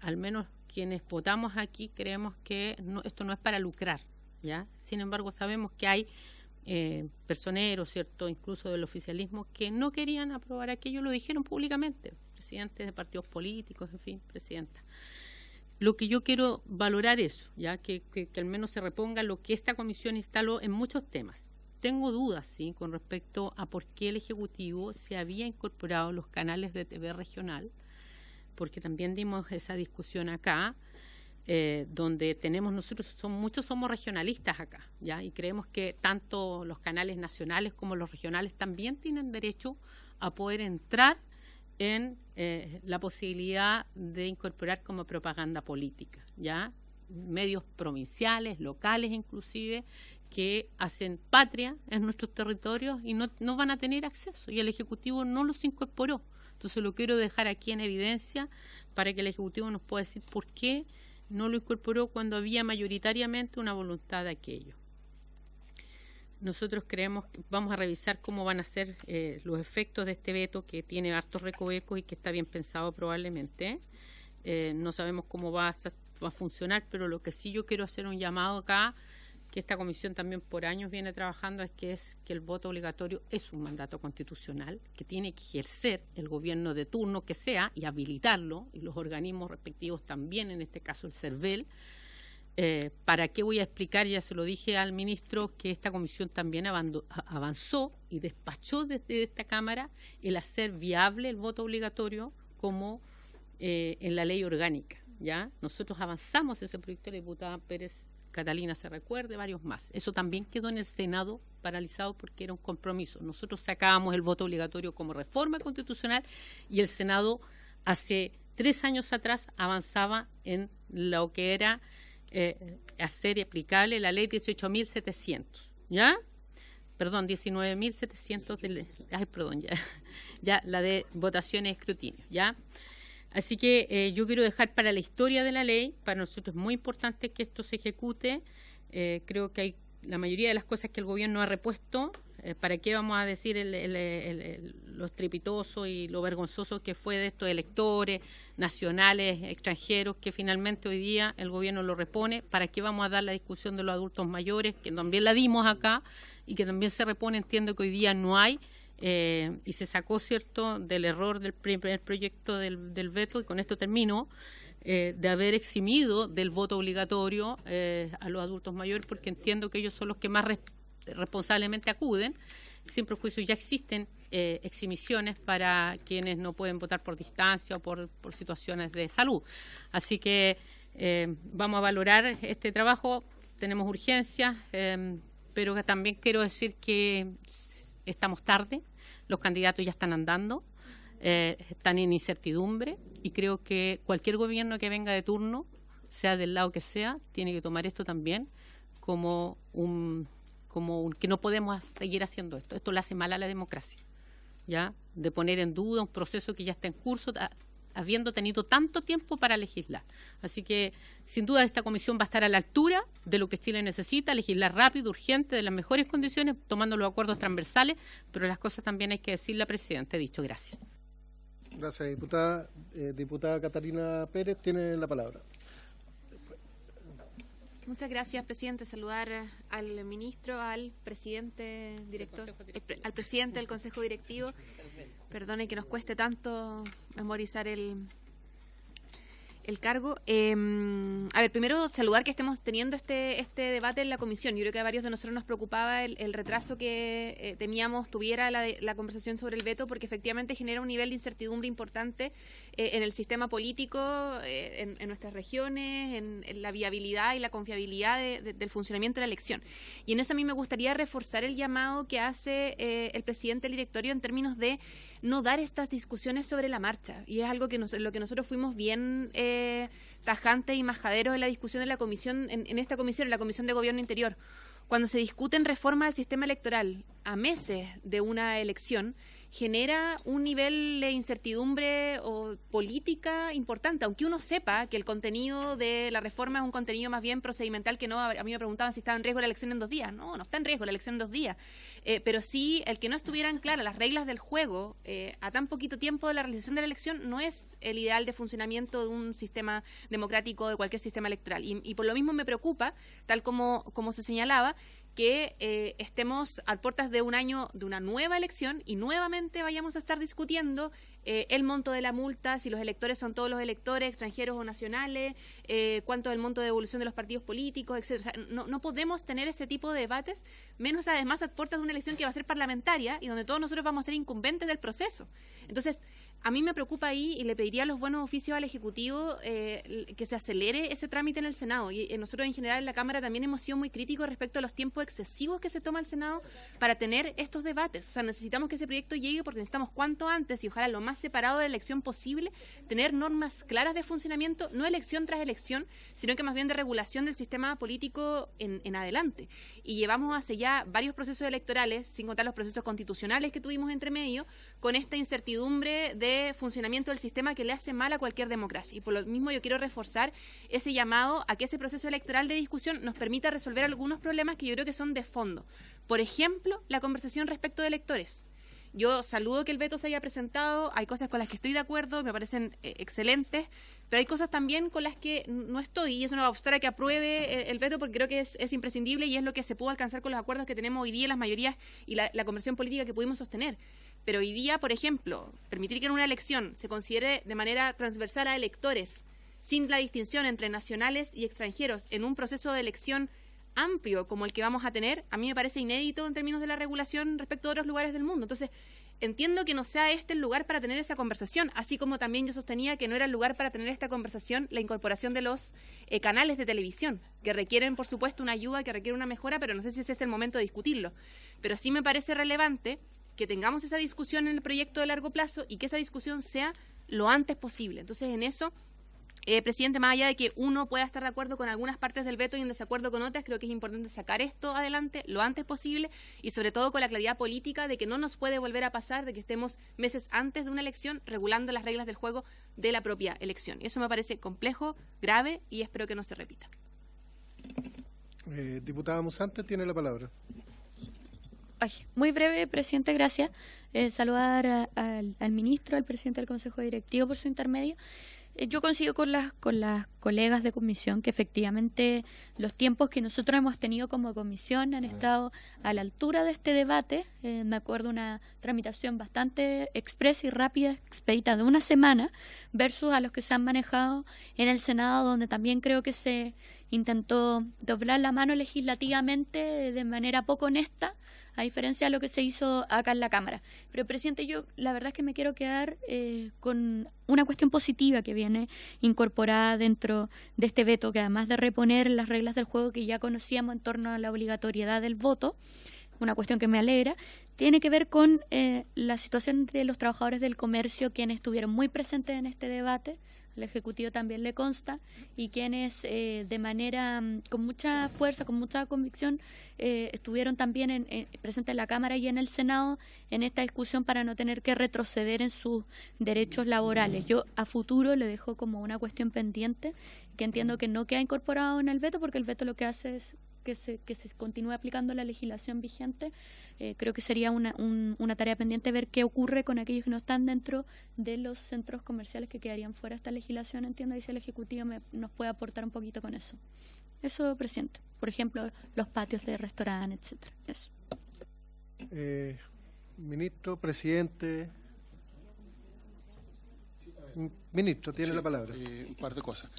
[SPEAKER 5] al menos quienes votamos aquí creemos que esto no es para lucrar, ¿ya? Sin embargo, sabemos que hay personeros, ¿cierto?, incluso del oficialismo, que no querían aprobar aquello, lo dijeron públicamente, presidentes de partidos políticos, en fin, presidenta. Lo que yo quiero valorar es, ya que al menos se reponga lo que esta comisión instaló en muchos temas. Tengo dudas, sí, con respecto a por qué el Ejecutivo se había incorporado los canales de TV regional, porque también dimos esa discusión acá, donde muchos somos regionalistas acá, ya, y creemos que tanto los canales nacionales como los regionales también tienen derecho a poder entrar en la posibilidad de incorporar como propaganda política, ya, medios provinciales, locales inclusive, que hacen patria en nuestros territorios y no van a tener acceso, y el Ejecutivo no los incorporó. Entonces lo quiero dejar aquí en evidencia para que el Ejecutivo nos pueda decir por qué no lo incorporó cuando había mayoritariamente una voluntad de aquello. Nosotros creemos que vamos a revisar cómo van a ser los efectos de este veto, que tiene hartos recovecos y que está bien pensado probablemente. No sabemos cómo va a funcionar, pero lo que sí yo quiero hacer un llamado acá, que esta comisión también por años viene trabajando, es que el voto obligatorio es un mandato constitucional que tiene que ejercer el gobierno de turno que sea y habilitarlo, y los organismos respectivos también, en este caso el CERVEL, ¿Para qué voy a explicar? Ya se lo dije al ministro, que esta comisión también avanzó y despachó desde esta Cámara el hacer viable el voto obligatorio como en la ley orgánica. ¿Ya? Nosotros avanzamos ese proyecto, la diputada Pérez Catalina se recuerde, varios más. Eso también quedó en el Senado paralizado porque era un compromiso. Nosotros sacábamos el voto obligatorio como reforma constitucional y el Senado hace 3 años atrás avanzaba en lo que era hacer aplicable la ley 18.700, ¿ya? Perdón, 19.700 ya la de votaciones y escrutinio, ¿ya? Así que yo quiero dejar para la historia de la ley, para nosotros es muy importante que esto se ejecute. Creo que hay la mayoría de las cosas que el gobierno ha repuesto. ¿Para qué vamos a decir lo estrepitoso y lo vergonzoso que fue de estos electores nacionales, extranjeros, que finalmente hoy día el gobierno lo repone? ¿Para qué vamos a dar la discusión de los adultos mayores, que también la dimos acá y que también se repone? Entiendo que hoy día no hay. Y se sacó, ¿cierto?, del error del primer proyecto del veto, y con esto termino, de haber eximido del voto obligatorio a los adultos mayores, porque entiendo que ellos son los que más responsablemente acuden. Sin prejuicio ya existen eximiciones para quienes no pueden votar por distancia o por situaciones de salud. Así que vamos a valorar este trabajo, tenemos urgencia, pero también quiero decir que estamos tarde. Los candidatos ya están andando, están en incertidumbre, y creo que cualquier gobierno que venga de turno, sea del lado que sea, tiene que tomar esto también como que no podemos seguir haciendo esto. Esto le hace mal a la democracia, ¿ya? De poner en duda un proceso que ya está en curso, habiendo tenido tanto tiempo para legislar. Así que, sin duda, esta comisión va a estar a la altura de lo que Chile necesita, legislar rápido, urgente, de las mejores condiciones, tomando los acuerdos transversales, pero las cosas también hay que decirle, presidente. Dicho, gracias.
[SPEAKER 1] Gracias, diputada. Diputada Catalina Pérez, tiene la palabra.
[SPEAKER 8] Muchas gracias, presidente. Saludar al ministro, al presidente director, al presidente del Consejo Directivo. Perdone que nos cueste tanto memorizar el cargo. A ver, primero saludar que estemos teniendo este debate en la comisión. Yo creo que a varios de nosotros nos preocupaba el retraso que temíamos tuviera la conversación sobre el veto, porque efectivamente genera un nivel de incertidumbre importante en el sistema político, en nuestras regiones, en la viabilidad y la confiabilidad del funcionamiento de la elección. Y en eso a mí me gustaría reforzar el llamado que hace el presidente del directorio en términos de no dar estas discusiones sobre la marcha. Y es algo que lo que nosotros fuimos bien tajantes y majaderos en la discusión de la comisión, en esta comisión, en la Comisión de Gobierno Interior. Cuando se discuten reformas del sistema electoral a meses de una elección, genera un nivel de incertidumbre o política importante, aunque uno sepa que el contenido de la reforma es un contenido más bien procedimental, que no. A mí me preguntaban si estaba en riesgo la elección en 2 días. No está en riesgo la elección en 2 días. Pero sí, el que no estuvieran claras las reglas del juego a tan poquito tiempo de la realización de la elección no es el ideal de funcionamiento de un sistema democrático, de cualquier sistema electoral. Y por lo mismo me preocupa, tal como se señalaba, que estemos a puertas de un año de una nueva elección y nuevamente vayamos a estar discutiendo el monto de la multa, si los electores son todos los electores, extranjeros o nacionales, cuánto es el monto de devolución de los partidos políticos, etcétera. O sea, no podemos tener ese tipo de debates, menos además a puertas de una elección que va a ser parlamentaria y donde todos nosotros vamos a ser incumbentes del proceso. Entonces, a mí me preocupa ahí, y le pediría los buenos oficios al Ejecutivo que se acelere ese trámite en el Senado. Y nosotros en general en la Cámara también hemos sido muy críticos respecto a los tiempos excesivos que se toma el Senado para tener estos debates. O sea, necesitamos que ese proyecto llegue porque necesitamos cuanto antes y ojalá lo más separado de la elección posible, tener normas claras de funcionamiento, no elección tras elección, sino que más bien de regulación del sistema político en adelante. Y llevamos hace ya varios procesos electorales, sin contar los procesos constitucionales que tuvimos entre medio, con esta incertidumbre de funcionamiento del sistema que le hace mal a cualquier democracia. Y por lo mismo yo quiero reforzar ese llamado a que ese proceso electoral de discusión nos permita resolver algunos problemas que yo creo que son de fondo. Por ejemplo, la conversación respecto de electores. Yo saludo que el veto se haya presentado, hay cosas con las que estoy de acuerdo, me parecen excelentes, pero hay cosas también con las que no estoy, y eso no va a obstar a que apruebe el veto, porque creo que es imprescindible y es lo que se pudo alcanzar con los acuerdos que tenemos hoy día, las mayorías y la conversión política que pudimos sostener. Pero hoy día, por ejemplo, permitir que en una elección se considere de manera transversal a electores sin la distinción entre nacionales y extranjeros en un proceso de elección amplio como el que vamos a tener, a mí me parece inédito en términos de la regulación respecto a otros lugares del mundo. Entonces, entiendo que no sea este el lugar para tener esa conversación, así como también yo sostenía que no era el lugar para tener esta conversación la incorporación de los canales de televisión, que requieren, por supuesto, una ayuda, que requieren una mejora, pero no sé si ese es el momento de discutirlo. Pero sí me parece relevante que tengamos esa discusión en el proyecto de largo plazo y que esa discusión sea lo antes posible. Entonces, en eso, presidente, más allá de que uno pueda estar de acuerdo con algunas partes del veto y en desacuerdo con otras, creo que es importante sacar esto adelante lo antes posible y sobre todo con la claridad política de que no nos puede volver a pasar de que estemos meses antes de una elección regulando las reglas del juego de la propia elección. Y eso me parece complejo, grave y espero que no se repita.
[SPEAKER 1] Diputada Musante, tiene la palabra.
[SPEAKER 4] Ay, muy breve, presidente, gracias. Saludar al ministro, al presidente del Consejo Directivo por su intermedio. Yo coincido con las colegas de comisión que efectivamente los tiempos que nosotros hemos tenido como comisión han estado a la altura de este debate. Me acuerdo una tramitación bastante expresa y rápida, expedita de una semana, versus a los que se han manejado en el Senado, donde también creo que se intentó doblar la mano legislativamente de manera poco honesta, a diferencia de lo que se hizo acá en la Cámara. Pero, presidente, yo la verdad es que me quiero quedar con una cuestión positiva que viene incorporada dentro de este veto, que además de reponer las reglas del juego que ya conocíamos en torno a la obligatoriedad del voto, una cuestión que me alegra, tiene que ver con la situación de los trabajadores del comercio, quienes estuvieron muy presentes en este debate. Al Ejecutivo también le consta, y quienes de manera con mucha fuerza, con mucha convicción, estuvieron también presentes en la Cámara y en el Senado en esta discusión para no tener que retroceder en sus derechos laborales. Yo a futuro le dejo como una cuestión pendiente, que entiendo que no queda incorporado en el veto, porque el veto lo que hace es que se continúe aplicando la legislación vigente. Creo que sería una tarea pendiente ver qué ocurre con aquellos que no están dentro de los centros comerciales que quedarían fuera de esta legislación. Entiendo, y si el Ejecutivo nos puede aportar un poquito con eso. Eso, presidente. Por ejemplo, los patios de restaurantes, etcétera. Eso.
[SPEAKER 1] Ministro, presidente. Ministro, tiene la palabra.
[SPEAKER 6] Un par de cosas.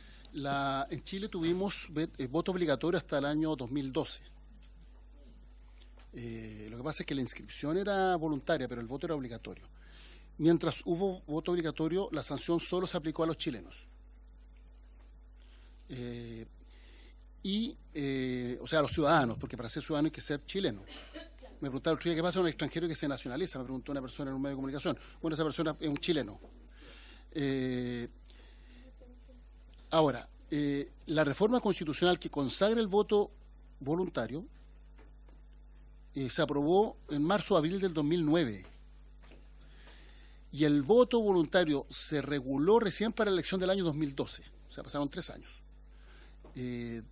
[SPEAKER 6] En Chile tuvimos voto obligatorio hasta el año 2012. Lo que pasa es que la inscripción era voluntaria, pero el voto era obligatorio. Mientras hubo voto obligatorio, la sanción solo se aplicó a los chilenos. O sea, a los ciudadanos, porque para ser ciudadano hay que ser chileno. Me preguntaba el otro día qué pasa con un extranjero que se nacionaliza, me preguntó una persona en un medio de comunicación. Bueno, esa persona es un chileno. Ahora, la reforma constitucional que consagra el voto voluntario se aprobó en marzo-abril del 2009 y el voto voluntario se reguló recién para la elección del año 2012, o sea, pasaron 3 años. De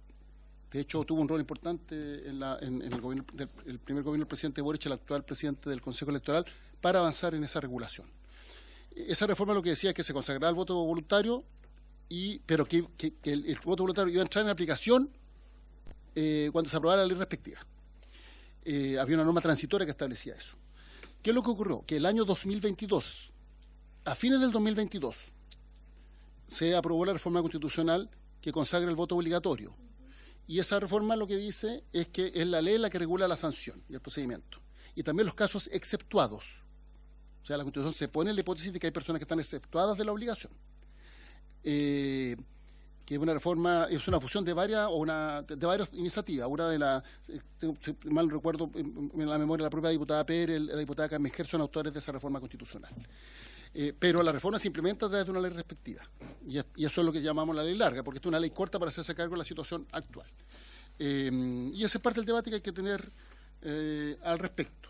[SPEAKER 6] hecho, tuvo un rol importante en el gobierno, el primer gobierno del presidente Boric, el actual presidente del Consejo Electoral, para avanzar en esa regulación. Esa reforma lo que decía es que se consagraba el voto voluntario, pero que el voto voluntario iba a entrar en aplicación cuando se aprobara la ley respectiva. Había una norma transitoria que establecía eso. ¿Qué es lo que ocurrió? Que el año 2022, a fines del 2022, se aprobó la reforma constitucional que consagra el voto obligatorio. Y esa reforma lo que dice es que es la ley la que regula la sanción y el procedimiento. Y también los casos exceptuados. O sea, la Constitución se pone en la hipótesis de que hay personas que están exceptuadas de la obligación. Que es una reforma, es una fusión de varias iniciativas. Una de las, si mal recuerdo, en la memoria, la propia diputada Pérez, la diputada Carmejer son autores de esa reforma constitucional. Pero la reforma se implementa a través de una ley respectiva. Y eso es lo que llamamos la ley larga, porque es una ley corta para hacerse cargo de la situación actual. Y ese es parte del debate que hay que tener al respecto.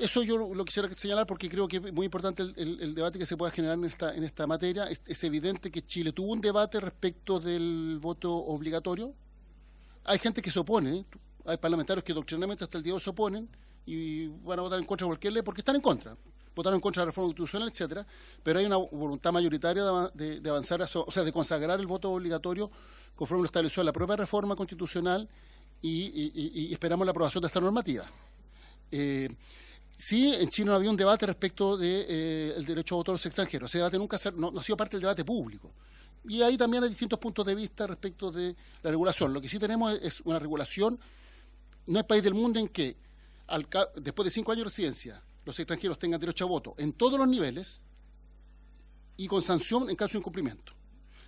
[SPEAKER 6] Eso yo lo quisiera señalar porque creo que es muy importante el debate que se pueda generar en esta materia. Es evidente que Chile tuvo un debate respecto del voto obligatorio. Hay gente que se opone, hay parlamentarios que doctrinalmente hasta el día de hoy se oponen y van a votar en contra de cualquier ley porque están en contra. Votaron en contra de la reforma constitucional, etcétera, pero hay una voluntad mayoritaria de avanzar, o sea, de consagrar el voto obligatorio conforme lo estableció la propia reforma constitucional y esperamos la aprobación de esta normativa. Sí, en Chile no había un debate respecto del derecho a voto de los extranjeros. Ese debate nunca no ha sido parte del debate público. Y ahí también hay distintos puntos de vista respecto de la regulación. Lo que sí tenemos es una regulación. No hay país del mundo en que después de 5 años de residencia los extranjeros tengan derecho a voto en todos los niveles y con sanción en caso de incumplimiento.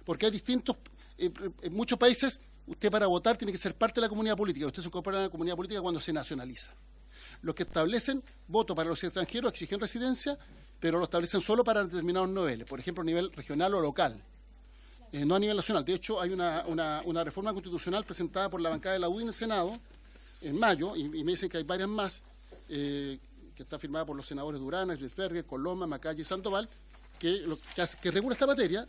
[SPEAKER 6] Porque hay distintos, en muchos países, usted para votar tiene que ser parte de la comunidad política. Usted se incorpora a la comunidad política cuando se nacionaliza. Los que establecen voto para los extranjeros exigen residencia, pero lo establecen solo para determinados niveles, por ejemplo, a nivel regional o local, no a nivel nacional. De hecho, hay una reforma constitucional presentada por la bancada de la UDI en el Senado en mayo, y me dicen que hay varias más, que está firmada por los senadores Durán, Esberger, Coloma, Macaya y Sandoval, que regula esta materia,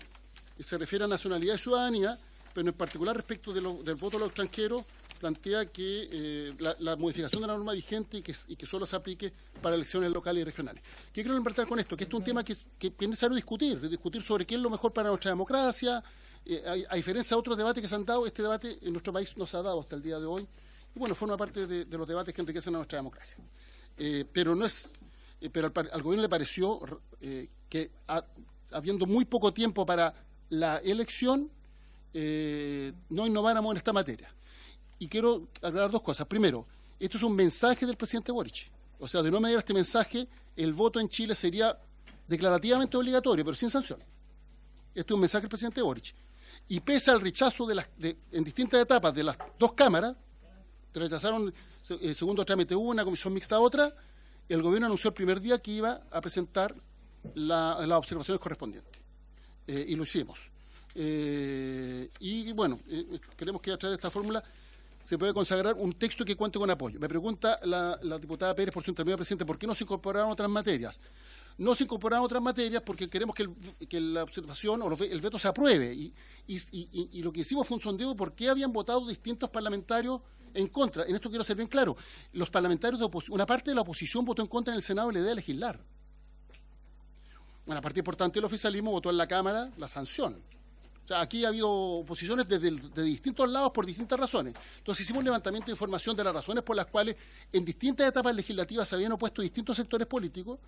[SPEAKER 6] y se refiere a nacionalidad y ciudadanía, pero en particular respecto del voto de los extranjeros, plantea que la modificación de la norma vigente y que solo se aplique para elecciones locales y regionales. ¿Qué quiero embarcar con esto? Que esto es un tema que es necesario discutir sobre qué es lo mejor para nuestra democracia. A diferencia de otros debates que se han dado, este debate en nuestro país no se ha dado hasta el día de hoy. Y bueno, forma parte de los debates que enriquecen a nuestra democracia. Pero al gobierno le pareció que habiendo muy poco tiempo para la elección, no innováramos en esta materia. Y quiero aclarar 2 cosas. Primero, esto es un mensaje del presidente Boric. O sea, de no mediar este mensaje, el voto en Chile sería declarativamente obligatorio, pero sin sanción. Esto es un mensaje del presidente Boric. Y pese al rechazo en distintas etapas de las 2 cámaras, rechazaron el segundo trámite una comisión mixta otra, el gobierno anunció el primer día que iba a presentar las observaciones correspondientes. Y lo hicimos. Y bueno, queremos que a través de esta fórmula se puede consagrar un texto que cuente con apoyo. Me pregunta la diputada Pérez por su intermedio, presidente, ¿por qué no se incorporaron otras materias? No se incorporaron otras materias porque queremos que la observación o el veto se apruebe. Y lo que hicimos fue un sondeo de por qué habían votado distintos parlamentarios en contra. En esto quiero ser bien claro. Los parlamentarios una parte de la oposición votó en contra en el Senado de la idea de legislar. Una parte importante del oficialismo votó en la Cámara la sanción. O sea, aquí ha habido oposiciones de distintos lados por distintas razones. Entonces hicimos un levantamiento de información de las razones por las cuales en distintas etapas legislativas se habían opuesto distintos sectores políticos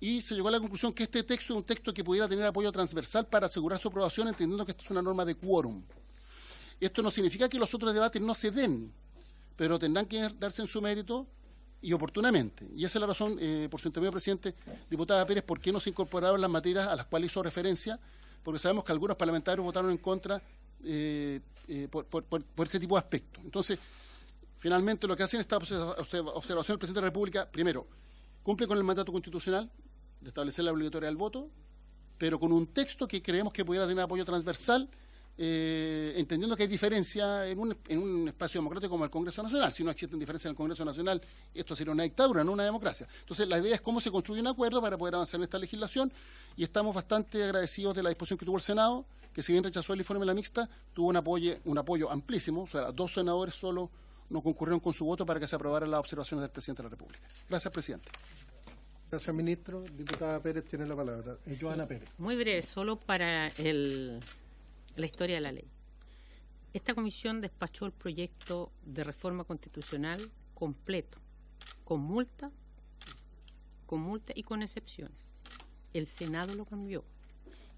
[SPEAKER 6] y se llegó a la conclusión que este texto es un texto que pudiera tener apoyo transversal para asegurar su aprobación, entendiendo que esto es una norma de quórum. Esto no significa que los otros debates no se den, pero tendrán que darse en su mérito y oportunamente. Y esa es la razón, por su intermedio, presidente, diputada Pérez, por qué no se incorporaron las materias a las cuales hizo referencia, porque sabemos que algunos parlamentarios votaron en contra por este tipo de aspectos. Entonces, finalmente lo que hacen esta observación del presidente de la República, primero, cumple con el mandato constitucional de establecer la obligatoria del voto, pero con un texto que creemos que pudiera tener apoyo transversal, entendiendo que hay diferencia en un espacio democrático como el Congreso Nacional. Si no existen diferencias en el Congreso Nacional, esto sería una dictadura, no una democracia. Entonces, la idea es cómo se construye un acuerdo para poder avanzar en esta legislación, y estamos bastante agradecidos de la disposición que tuvo el Senado, que si bien rechazó el informe de la mixta, tuvo un apoyo amplísimo. O sea, 2 senadores solo no concurrieron con su voto para que se aprobaran las observaciones del presidente de la República. Gracias, presidente.
[SPEAKER 1] Gracias, ministro. Diputada Pérez tiene la palabra. Joana Pérez.
[SPEAKER 5] Muy breve, solo para la historia de la ley. Esta comisión despachó el proyecto de reforma constitucional completo, con multa y con excepciones. El Senado lo cambió.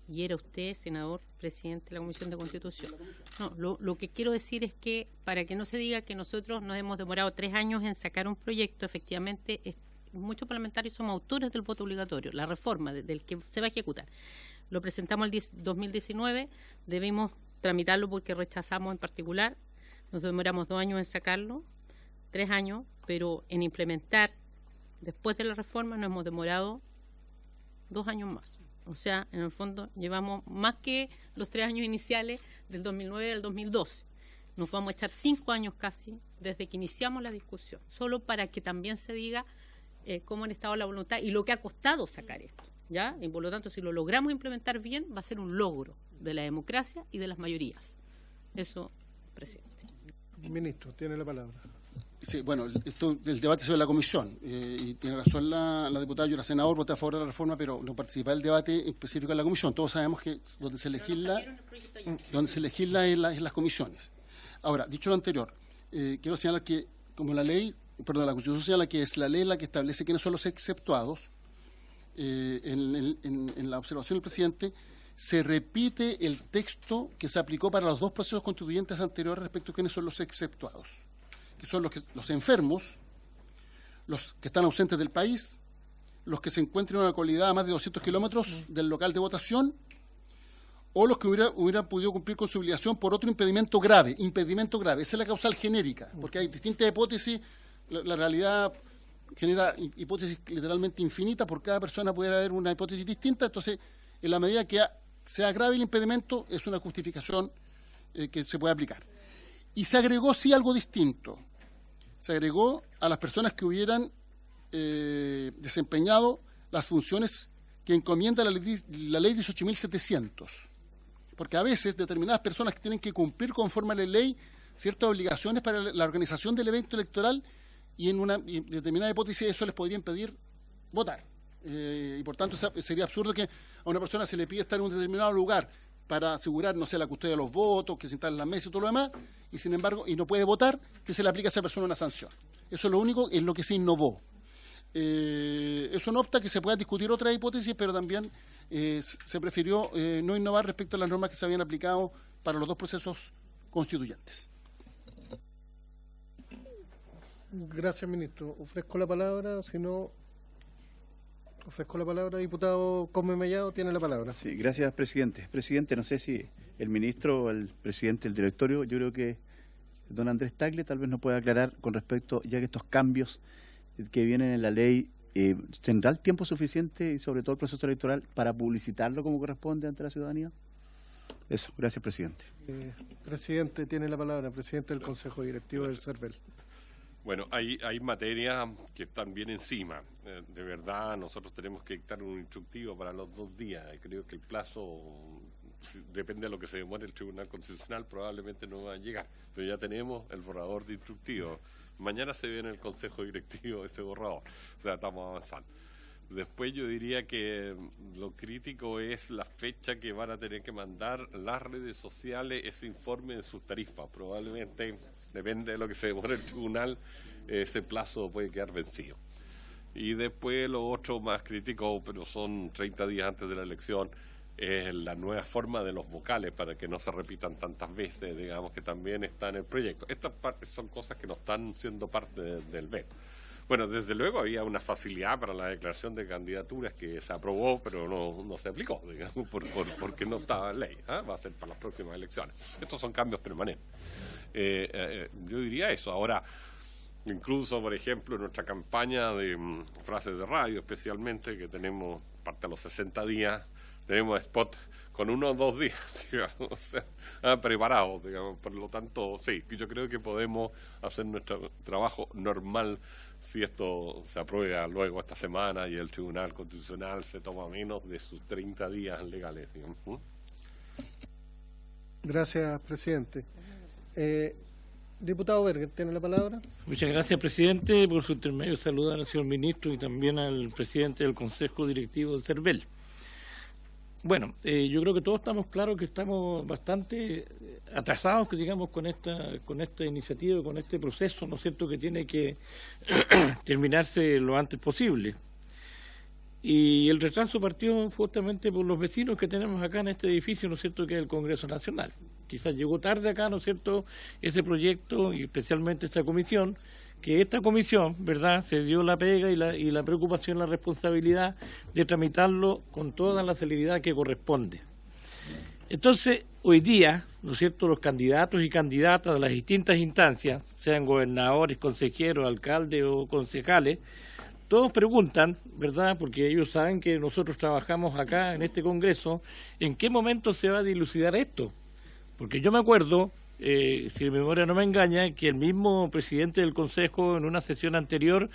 [SPEAKER 5] Y era usted, senador, presidente de la Comisión de Constitución. No, lo que quiero decir es que, para que no se diga que nosotros nos hemos demorado 3 años en sacar un proyecto, efectivamente, muchos parlamentarios somos autores del voto obligatorio, la reforma del que se va a ejecutar. Lo presentamos el 2019, debimos tramitarlo porque rechazamos en particular, nos demoramos 2 años en sacarlo, 3 años, pero en implementar, después de la reforma, nos hemos demorado 2 años más. O sea, en el fondo, llevamos más que los 3 años iniciales del 2009 al 2012. Nos vamos a echar 5 años casi desde que iniciamos la discusión, solo para que también se diga cómo han estado la voluntad y lo que ha costado sacar esto. ¿Ya? Y por lo tanto, si lo logramos implementar bien, va a ser un logro de la democracia y de las mayorías. Eso, presidente.
[SPEAKER 1] Ministro, tiene la palabra.
[SPEAKER 6] Sí, bueno, el debate sobre la comisión, y tiene razón la diputada, yo era senador, voté a favor de la reforma, pero no participé del debate específico en la comisión. Todos sabemos que donde se legisla es las comisiones. Ahora, dicho lo anterior, quiero señalar que como la ley la Constitución señala que es la ley la que establece quiénes son los exceptuados. En la observación del presidente se repite el texto que se aplicó para los dos procesos constituyentes anteriores respecto a quiénes son los exceptuados, que son los enfermos, los que están ausentes del país, los que se encuentren en una localidad a más de 200 kilómetros del local de votación, o los que hubieran podido cumplir con su obligación por otro impedimento grave. Impedimento grave, esa es la causal genérica, porque hay distintas hipótesis, la realidad genera hipótesis literalmente infinitas, por cada persona pudiera haber una hipótesis distinta, entonces en la medida que sea grave el impedimento, es una justificación que se puede aplicar. Y se agregó sí algo distinto, se agregó a las personas que hubieran desempeñado las funciones que encomienda la ley 18.700, porque a veces determinadas personas que tienen que cumplir conforme a la ley ciertas obligaciones para la organización del evento electoral, y en una determinada hipótesis eso les podría impedir votar. Y por tanto sería absurdo que a una persona se le pida estar en un determinado lugar para asegurar, no sé, la custodia de los votos, que se instalen las mesas y todo lo demás, y sin embargo, y no puede votar, que se le aplique a esa persona una sanción. Eso es lo único en lo que se innovó. Eso no obsta que se puedan discutir otras hipótesis, pero también se prefirió no innovar respecto a las normas que se habían aplicado para los dos procesos constituyentes.
[SPEAKER 1] Gracias, ministro. Ofrezco la palabra, si no... Ofrezco la palabra, diputado Cosme Mellado, tiene la palabra.
[SPEAKER 9] Sí, gracias, presidente. Presidente, no sé si el ministro o el presidente del directorio, yo creo que don Andrés Tagle tal vez nos pueda aclarar con respecto, ya que estos cambios que vienen en la ley, ¿tendrá el tiempo suficiente y sobre todo el proceso electoral para publicitarlo como corresponde ante la ciudadanía? Eso, gracias, presidente.
[SPEAKER 1] Presidente, tiene la palabra, presidente del Consejo Directivo del CERVEL.
[SPEAKER 7] Bueno, hay materias que están bien encima. De verdad, nosotros tenemos que dictar un instructivo para los 2 días. Creo que el plazo, depende de lo que se demore el Tribunal Constitucional, probablemente no va a llegar. Pero ya tenemos el borrador de instructivo. Mañana se ve en el Consejo Directivo ese borrador. O sea, estamos avanzando. Después yo diría que lo crítico es la fecha que van a tener que mandar las redes sociales ese informe de sus tarifas. Probablemente, depende de lo que se demore el tribunal, ese plazo puede quedar vencido. Y después lo otro más crítico, pero son 30 días antes de la elección, es la nueva forma de los vocales para que no se repitan tantas veces, digamos, que también está en el proyecto. Estas partes son cosas que no están siendo parte del veto. Bueno, desde luego había una facilidad para la declaración de candidaturas que se aprobó, pero no se aplicó, digamos, porque no estaba en ley. Va a ser para las próximas elecciones. Estos son cambios permanentes. Yo diría eso. Ahora, incluso, por ejemplo, en nuestra campaña de frases de radio, especialmente, que tenemos parte de los 60 días, tenemos spot con 1 o 2 días, digamos, o sea, preparados, digamos. Por lo tanto, sí, yo creo que podemos hacer nuestro trabajo normal si esto se aprueba luego esta semana y el Tribunal Constitucional se toma menos de sus 30 días legales, digamos.
[SPEAKER 1] Gracias, presidente. Diputado Berger, ¿tiene la palabra?
[SPEAKER 10] Muchas gracias, presidente. Por su intermedio saludar al señor ministro y también al presidente del Consejo Directivo del CERVEL. Bueno, yo creo que todos estamos claros que estamos bastante atrasados, que digamos, con esta iniciativa, con este proceso, ¿no es cierto?, que tiene que terminarse lo antes posible. Y el retraso partió justamente por los vecinos que tenemos acá en este edificio, ¿no es cierto?, que es el Congreso Nacional. Quizás llegó tarde acá, ¿no es cierto?, ese proyecto y especialmente esta comisión, que esta comisión, ¿verdad?, se dio la pega y la preocupación, la responsabilidad de tramitarlo con toda la celeridad que corresponde. Entonces, hoy día, ¿no es cierto?, los candidatos y candidatas de las distintas instancias, sean gobernadores, consejeros, alcaldes o concejales, todos preguntan, ¿verdad?, porque ellos saben que nosotros trabajamos acá en este Congreso, ¿en qué momento se va a dilucidar esto? Porque yo me acuerdo, si mi memoria no me engaña, que el mismo presidente del Consejo en una sesión anterior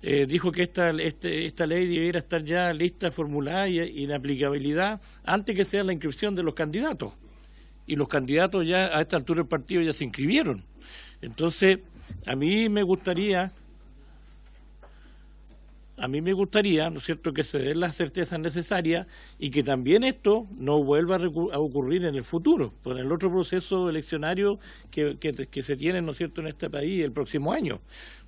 [SPEAKER 10] dijo que esta ley debiera estar ya lista, formulada y en aplicabilidad antes que sea la inscripción de los candidatos. Y los candidatos ya a esta altura del partido ya se inscribieron. Entonces, a mí me gustaría, ¿no es cierto?, que se den las certezas necesarias y que también esto no vuelva a ocurrir en el futuro, por el otro proceso eleccionario que se tiene, ¿no es cierto?, en este país el próximo año.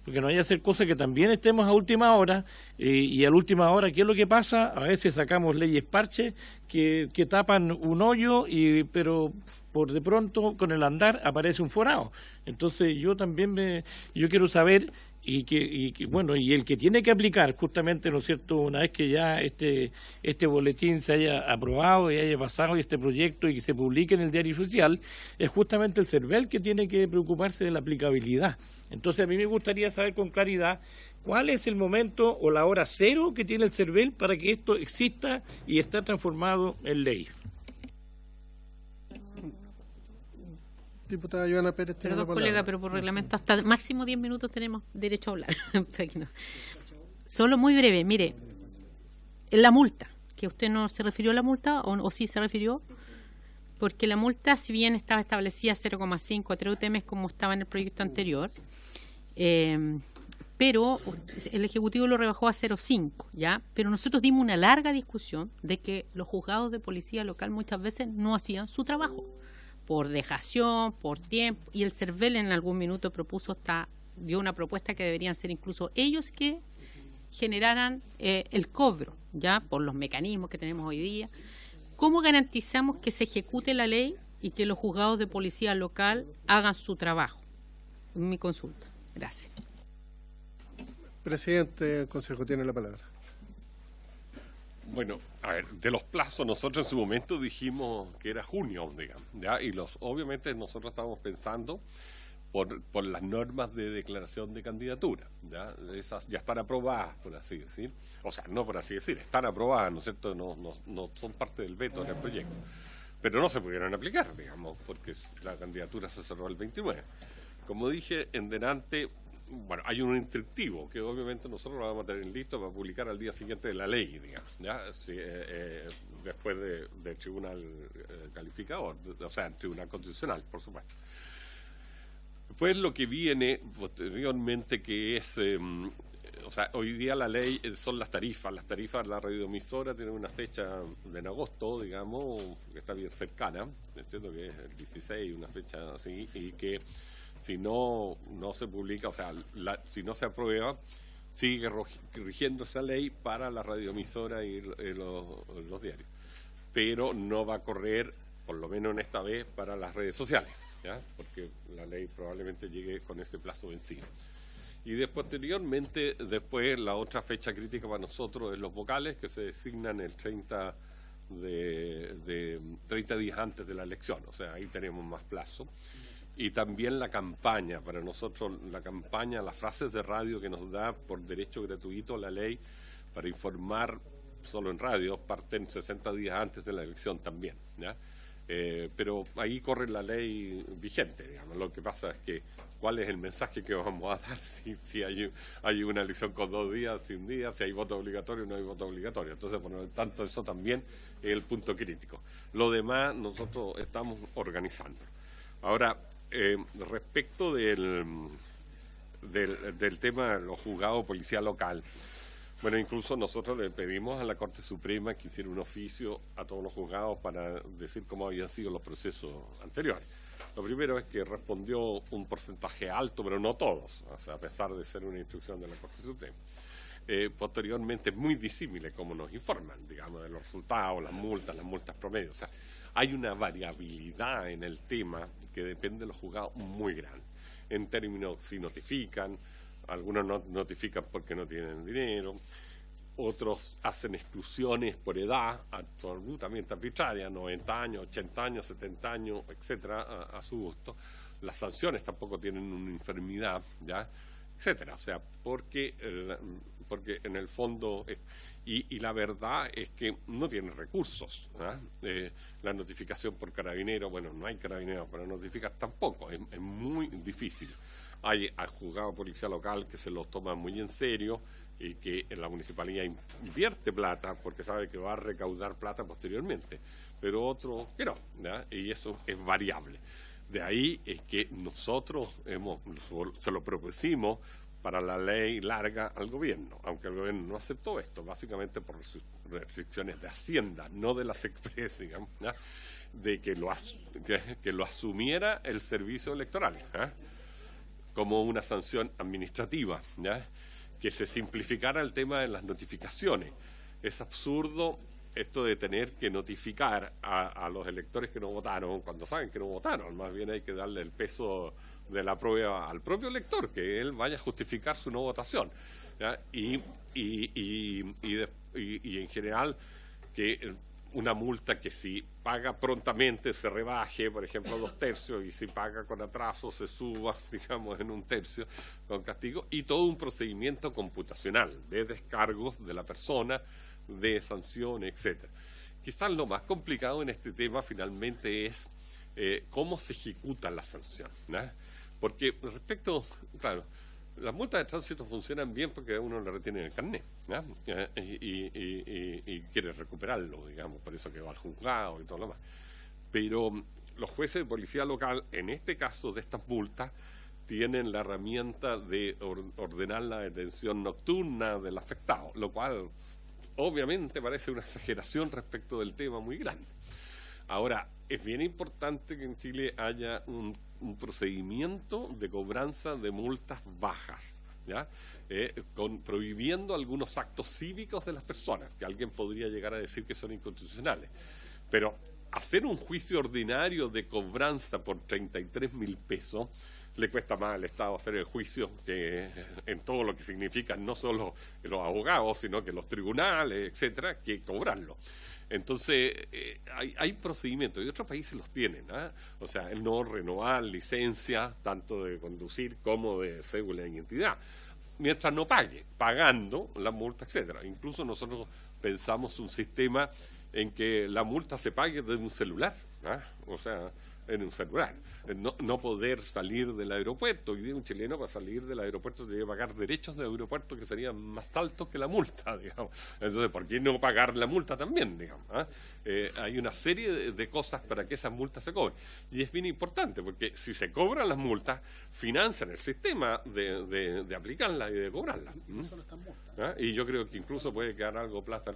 [SPEAKER 10] porque no vaya a hacer cosas que también estemos a última hora, y a la última hora, ¿qué es lo que pasa? A veces sacamos leyes parches que tapan un hoyo, pero por de pronto con el andar aparece un forado. Entonces yo también yo quiero saber y el que tiene que aplicar justamente, ¿no es cierto?, una vez que ya este boletín se haya aprobado y haya pasado este proyecto y que se publique en el diario oficial, es justamente el CERVEL que tiene que preocuparse de la aplicabilidad. Entonces a mí me gustaría saber con claridad cuál es el momento o la hora cero que tiene el CERVEL para que esto exista y esté transformado en ley.
[SPEAKER 1] Diputada Joana Pérez, tiene la
[SPEAKER 5] Perdón,
[SPEAKER 1] palabra.
[SPEAKER 5] colega, pero por reglamento hasta máximo 10 minutos tenemos derecho a hablar. Solo muy breve, mire, la multa, que usted no se refirió a la multa, o sí se refirió, porque la multa, si bien estaba establecida 0,5 a 3 UTM como estaba en el proyecto anterior, pero el Ejecutivo lo rebajó a 0,5, ¿ya? Pero nosotros dimos una larga discusión de que los juzgados de policía local muchas veces no hacían su trabajo, por dejación, por tiempo, y el CERVEL en algún minuto dio una propuesta que deberían ser incluso ellos que generaran el cobro, ya por los mecanismos que tenemos hoy día. ¿Cómo garantizamos que se ejecute la ley y que los juzgados de policía local hagan su trabajo? Mi consulta. Gracias.
[SPEAKER 1] Presidente del Consejo tiene la palabra.
[SPEAKER 7] Bueno, a ver, de los plazos nosotros en su momento dijimos que era junio, digamos, ¿ya? Y obviamente nosotros estábamos pensando por las normas de declaración de candidatura, ¿ya? Esas ya están aprobadas, por así decir. O sea, no por así decir, están aprobadas, ¿no es cierto? No son parte del veto del proyecto. Pero no se pudieron aplicar, digamos, porque la candidatura se cerró el 29. Como dije en delante, bueno, hay un instructivo que obviamente nosotros lo vamos a tener listo para publicar al día siguiente de la ley, digamos, ¿ya? Después del tribunal calificador, o sea, el tribunal constitucional, por supuesto. Después lo que viene posteriormente, que es, o sea, hoy día la ley son las tarifas. Las tarifas de la radioemisora tienen una fecha en agosto, digamos, que está bien cercana, entiendo que es el 16, una fecha así, y que si no se publica, o sea, si no se aprueba, sigue rigiendo esa ley para la radioemisora y los diarios. Pero no va a correr, por lo menos en esta vez, para las redes sociales, ¿ya? Porque la ley probablemente llegue con ese plazo vencido. Y posteriormente, la otra fecha crítica para nosotros es los vocales, que se designan el 30 días antes de la elección, o sea, ahí tenemos más plazo. Y también la campaña, para nosotros la campaña, las frases de radio que nos da por derecho gratuito la ley para informar solo en radio, parten 60 días antes de la elección también, ¿ya? Pero ahí corre la ley vigente, digamos. Lo que pasa es que cuál es el mensaje que vamos a dar si hay una elección con 2 días, sin días, si hay voto obligatorio o no hay voto obligatorio. Entonces, por lo tanto, eso también es el punto crítico. Lo demás nosotros estamos organizando. Ahora, respecto del tema de los juzgados de policía local, bueno, incluso nosotros le pedimos a la Corte Suprema que hiciera un oficio a todos los juzgados para decir cómo habían sido los procesos anteriores. Lo primero es que respondió un porcentaje alto, pero no todos, o sea, a pesar de ser una instrucción de la Corte Suprema. Posteriormente es muy disímil cómo nos informan, digamos, de los resultados, las multas promedio. O sea, hay una variabilidad en el tema que depende de los juzgados muy grande. En términos, si notifican, algunos no notifican porque no tienen dinero, otros hacen exclusiones por edad absolutamente arbitraria, 90 años, 80 años, 70 años, etcétera, a su gusto. Las sanciones tampoco tienen una enfermedad, ¿ya? Etcétera. O sea, porque en el fondo y la verdad es que no tienen recursos, ¿eh? La notificación por carabinero, bueno, no hay carabineros para notificar tampoco, es muy difícil. Hay juzgado de policía local que se los toma muy en serio y que en la municipalidad invierte plata porque sabe que va a recaudar plata posteriormente, pero otro que no, ¿ya? Y eso es variable. De ahí es que nosotros se lo propusimos para la ley larga al gobierno, aunque el gobierno no aceptó esto, básicamente por restricciones de Hacienda, no de las Express, digamos, ¿ya? De que lo asumiera el servicio electoral, ¿eh? como una sanción administrativa, ¿ya? Que se simplificara el tema de las notificaciones. Es absurdo esto de tener que notificar a los electores que no votaron cuando saben que no votaron. Más bien hay que darle el peso de la prueba al propio elector, que él vaya a justificar su no votación, ¿ya? Y en general que una multa que si paga prontamente se rebaje, por ejemplo, 2/3, y si paga con atraso se suba, digamos, en 1/3 con castigo, y todo un procedimiento computacional de descargos de la persona, de sanciones, etcétera. Quizás lo más complicado en este tema finalmente es cómo se ejecuta la sanción, ¿no? Porque respecto, claro, las multas de tránsito funcionan bien porque a uno le retiene el carnet, ¿no? Y quiere recuperarlo, digamos, por eso que va al juzgado y todo lo demás. Pero los jueces de policía local, en este caso de estas multas, tienen la herramienta de ordenar la detención nocturna del afectado, lo cual obviamente parece una exageración respecto del tema muy grande. Ahora, es bien importante que en Chile haya un procedimiento de cobranza de multas bajas, ¿ya? Prohibiendo algunos actos cívicos de las personas, que alguien podría llegar a decir que son inconstitucionales. Pero hacer un juicio ordinario de cobranza por 33.000 pesos le cuesta más al Estado hacer el juicio que en todo lo que significa no solo los abogados, sino que los tribunales, etcétera, que cobrarlo. Entonces, hay procedimientos, y otros países los tienen, ¿eh? O sea, el no renovar licencia, tanto de conducir como de cédula de identidad, mientras no pague, pagando la multa, etcétera. Incluso nosotros pensamos un sistema en que la multa se pague desde un celular, ¿eh? O sea, en un celular. No poder salir del aeropuerto. Hoy día un chileno para salir del aeropuerto debe pagar derechos de aeropuerto que serían más altos que la multa, digamos. Entonces, ¿por qué no pagar la multa también, digamos? Hay una serie de cosas para que esas multas se cobren. Y es bien importante, porque si se cobran las multas, financian el sistema de aplicarlas y de cobrarlas. Y yo creo que incluso puede quedar algo plata.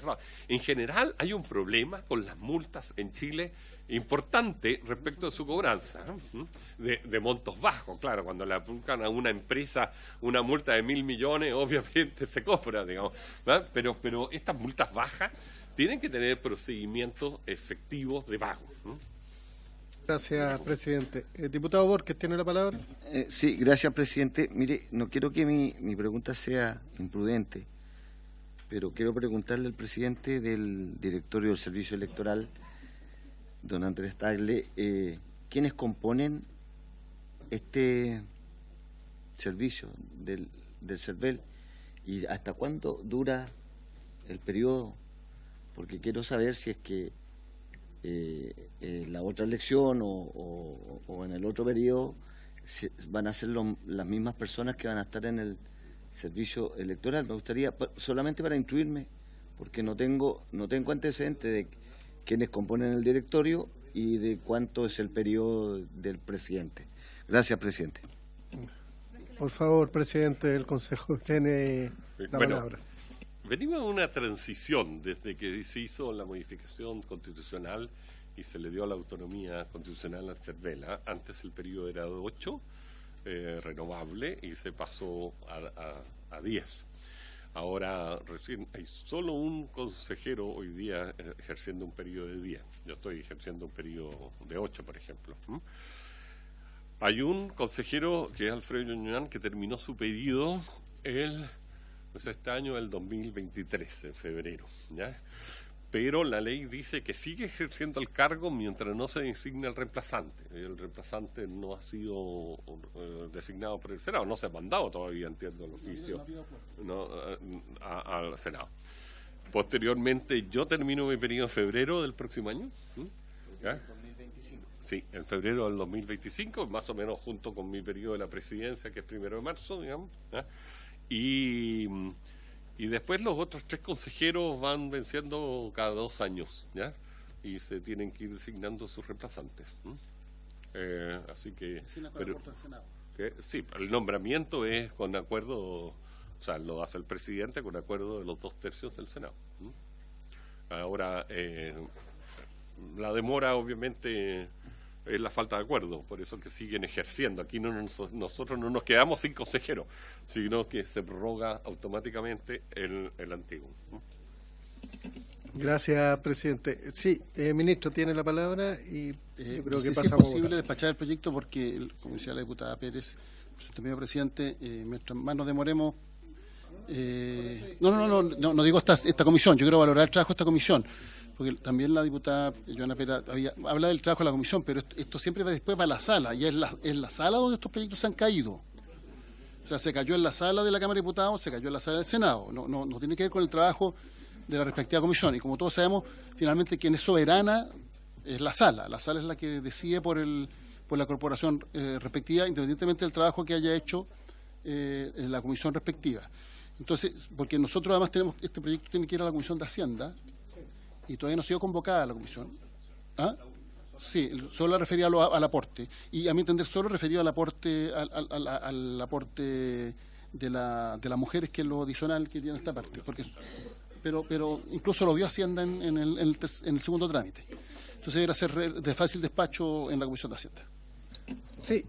[SPEAKER 7] En general, hay un problema con las multas en Chile importante respecto de su cobranza, ¿no? De montos bajos. Claro, cuando le aplican a una empresa una multa de 1.000 millones, obviamente se cobra, digamos, ¿no? Pero estas multas bajas tienen que tener procedimientos efectivos de pago, ¿no?
[SPEAKER 1] Gracias, presidente. Diputado Borges, ¿tiene la palabra?
[SPEAKER 11] Sí, gracias, presidente. Mire, no quiero que mi pregunta sea imprudente, pero quiero preguntarle al presidente del directorio del Servicio Electoral, don Andrés Tagle, ¿quiénes componen este servicio del CERVEL y hasta cuándo dura el periodo? Porque quiero saber si es que la otra elección o en el otro periodo van a ser las mismas personas que van a estar en el servicio electoral. Me gustaría, solamente para instruirme, porque no tengo antecedentes de quiénes componen el directorio y de cuánto es el periodo del presidente. Gracias, presidente.
[SPEAKER 1] Por favor, presidente del Consejo, tiene la palabra.
[SPEAKER 7] Venimos de una transición desde que se hizo la modificación constitucional y se le dio la autonomía constitucional al CERVEL. Antes el periodo era de 8, renovable, y se pasó a 10. Ahora recién hay solo un consejero hoy día ejerciendo un periodo de 10. Yo estoy ejerciendo un periodo de 8, por ejemplo. Hay un consejero que es Alfredo Ñuñán, que terminó su periodo este año, el 2023, en febrero, ¿ya? Pero la ley dice que sigue ejerciendo el cargo mientras no se designe el reemplazante. El reemplazante no ha sido designado por el Senado, no se ha mandado todavía, entiendo, el oficio al Senado. Posteriormente, yo termino mi periodo en febrero del próximo año. ¿Ya? 2025. Sí, en febrero del 2025, más o menos junto con mi periodo de la presidencia, que es 1 de marzo, digamos, ¿ya? Y después los otros 3 consejeros van venciendo cada 2 años, ¿ya? Y se tienen que ir designando sus reemplazantes. Así que... sí, el nombramiento es con acuerdo, o sea, lo hace el presidente con acuerdo de los 2/3 del Senado. Ahora, la demora obviamente es la falta de acuerdo, por eso que siguen ejerciendo. Aquí nosotros no nos quedamos sin consejero, sino que se prorroga automáticamente el antiguo.
[SPEAKER 1] Gracias, presidente. Sí, ministro, tiene la palabra y yo creo que
[SPEAKER 6] si
[SPEAKER 1] pasamos.
[SPEAKER 6] es posible despachar el proyecto porque, como decía la diputada Pérez, por su temido presidente, mientras más nos demoremos. No digo esta comisión, yo quiero valorar el trabajo de esta comisión, porque también la diputada Joana Pera habla del trabajo de la comisión, pero esto siempre después va a la sala, y es la sala donde estos proyectos se han caído. O sea, se cayó en la sala de la Cámara de Diputados, se cayó en la sala del Senado, no tiene que ver con el trabajo de la respectiva comisión, y como todos sabemos, finalmente quien es soberana es la sala es la que decide por la corporación respectiva, independientemente del trabajo que haya hecho en la comisión respectiva. Entonces, porque nosotros además este proyecto tiene que ir a la Comisión de Hacienda y todavía no ha sido convocada a la comisión. ¿Ah? Sí, solo refería al aporte. Y a mi entender solo referido al aporte al aporte de las mujeres, que es lo adicional que tiene esta parte. Pero incluso lo vio Hacienda en el segundo trámite. Entonces debería ser de fácil despacho en la Comisión de Hacienda.
[SPEAKER 1] Sí,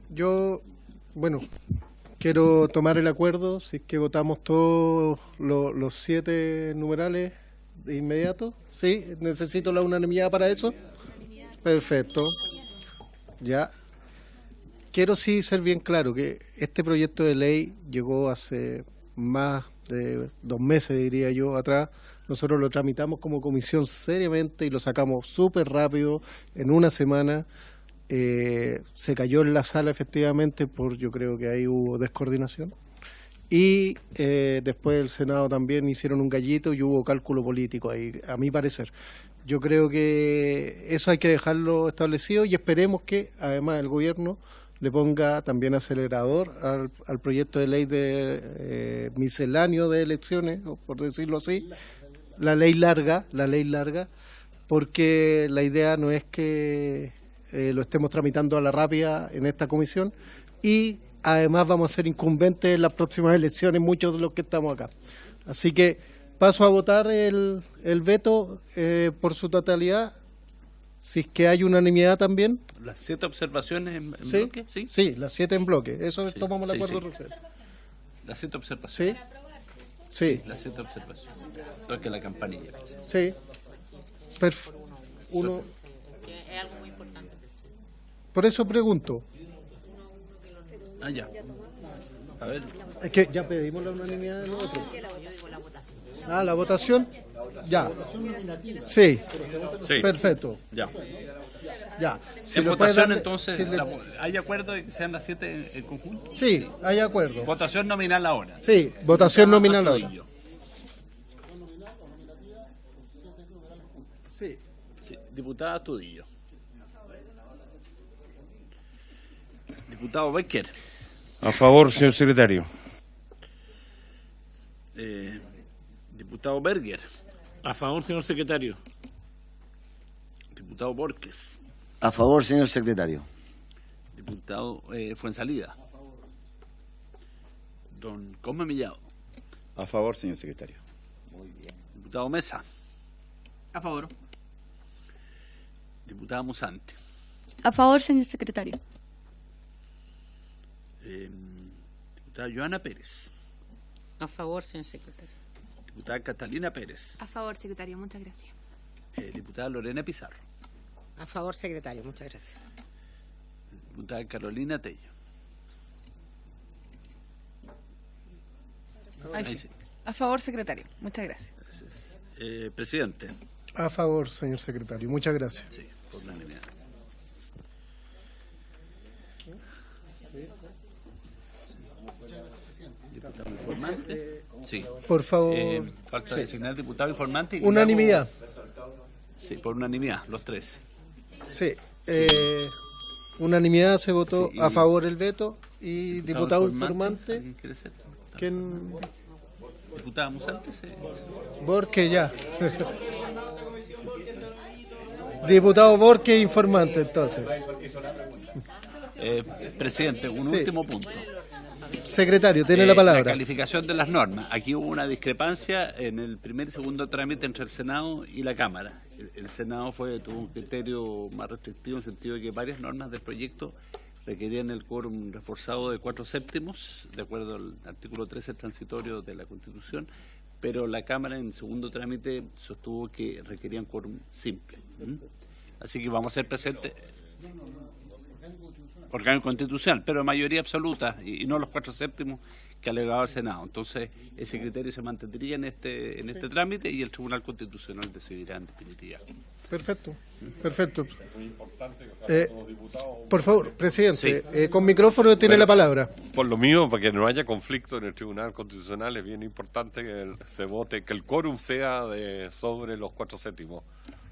[SPEAKER 1] quiero tomar el acuerdo, si es que votamos todos los 7 numerales de inmediato. Sí, necesito la unanimidad para eso. Perfecto. Ya. Quiero sí ser bien claro que este proyecto de ley llegó hace más de 2 meses, diría yo, atrás. Nosotros lo tramitamos como comisión seriamente y lo sacamos súper rápido, en una semana. Se cayó en la sala efectivamente yo creo que ahí hubo descoordinación, y después el Senado también hicieron un gallito y hubo cálculo político ahí, a mi parecer. Yo creo que eso hay que dejarlo establecido y esperemos que además el gobierno le ponga también acelerador al proyecto de ley de misceláneo de elecciones, por decirlo así, la ley larga, porque la idea no es que lo estemos tramitando a la rápida en esta comisión, y además vamos a ser incumbentes en las próximas elecciones muchos de los que estamos acá. Así que paso a votar el veto por su totalidad, si es que hay unanimidad también.
[SPEAKER 2] ¿Las 7 observaciones en
[SPEAKER 1] ¿Sí?
[SPEAKER 2] bloque?
[SPEAKER 1] Sí, las 7 en bloque, eso
[SPEAKER 2] Sí,
[SPEAKER 1] tomamos el acuerdo.
[SPEAKER 2] sí. Las 7 observaciones.
[SPEAKER 1] Sí.
[SPEAKER 2] Las 7 observaciones. Toque la campanilla.
[SPEAKER 1] Sí. Uno.
[SPEAKER 5] Es algo muy importante.
[SPEAKER 1] Por eso pregunto.
[SPEAKER 2] Ya. A ver.
[SPEAKER 1] Es que ya pedimos la unanimidad de los otros. La votación. Ya. Sí. Perfecto.
[SPEAKER 2] Ya.
[SPEAKER 1] Si
[SPEAKER 2] en
[SPEAKER 1] lo puede
[SPEAKER 2] votación,
[SPEAKER 1] darle-
[SPEAKER 2] entonces,
[SPEAKER 1] si le-
[SPEAKER 2] ¿hay acuerdo de que sean las 7 en conjunto?
[SPEAKER 1] Sí, hay acuerdo.
[SPEAKER 2] Votación nominal ahora.
[SPEAKER 1] Sí, votación nominal ahora.
[SPEAKER 2] Tudillo.
[SPEAKER 1] Sí.
[SPEAKER 2] Diputada Tudillo. Diputado Becker.
[SPEAKER 12] A favor, señor secretario.
[SPEAKER 2] Diputado Berger.
[SPEAKER 10] A favor, señor secretario.
[SPEAKER 2] Diputado Borges.
[SPEAKER 11] A favor, señor secretario.
[SPEAKER 2] Diputado Fuensalida. Don Cosme Millado.
[SPEAKER 9] A favor, señor secretario.
[SPEAKER 2] Diputado Mesa.
[SPEAKER 3] A favor.
[SPEAKER 2] Diputada Musante.
[SPEAKER 4] A favor, señor secretario.
[SPEAKER 2] Diputada Joana Pérez.
[SPEAKER 5] A favor, señor secretario.
[SPEAKER 2] Diputada Catalina Pérez.
[SPEAKER 8] A favor, secretario, muchas gracias.
[SPEAKER 2] Diputada Lorena Pizarro.
[SPEAKER 13] A favor, secretario, muchas gracias.
[SPEAKER 2] Diputada Carolina Tello.
[SPEAKER 14] Ahí sí. A favor, secretario, muchas gracias.
[SPEAKER 2] Presidente.
[SPEAKER 1] A favor, señor secretario, muchas gracias.
[SPEAKER 2] Sí, por unanimidad. Diputado informante. Sí.
[SPEAKER 1] Por favor.
[SPEAKER 2] Falta
[SPEAKER 1] Sí.
[SPEAKER 2] designar diputado informante. y
[SPEAKER 1] Unanimidad.
[SPEAKER 2] Sí, por unanimidad, los 3.
[SPEAKER 1] Sí. Unanimidad se votó
[SPEAKER 2] Sí, y-
[SPEAKER 1] a favor el veto, y diputado informante.
[SPEAKER 2] ¿Alguien quiere ser?
[SPEAKER 1] ¿Quién?
[SPEAKER 2] Diputada Musante.
[SPEAKER 1] Borges, ya. Diputado Borges, informante, entonces.
[SPEAKER 2] Presidente, un
[SPEAKER 1] Sí.
[SPEAKER 2] último punto.
[SPEAKER 1] Secretario, tiene la palabra.
[SPEAKER 2] La calificación de las normas. Aquí hubo una discrepancia en el primer y segundo trámite entre el Senado y la Cámara. el Senado tuvo un criterio más restrictivo en el sentido de que varias normas del proyecto requerían el quórum reforzado de 4/7, de acuerdo al artículo 13 transitorio de la Constitución, pero la Cámara en segundo trámite sostuvo que requerían quórum simple. Así que vamos a ser presentes. Orgánico constitucional, pero mayoría absoluta y no los 4/7 que alegaba el Senado. Entonces, ese criterio se mantendría en este trámite y el Tribunal Constitucional decidirá en definitiva.
[SPEAKER 1] Perfecto, perfecto. Por favor, presidente, con micrófono tiene la palabra.
[SPEAKER 7] Por lo mismo, para que no haya conflicto en el Tribunal Constitucional, es bien importante que se vote, que el quórum sea sobre los 4/7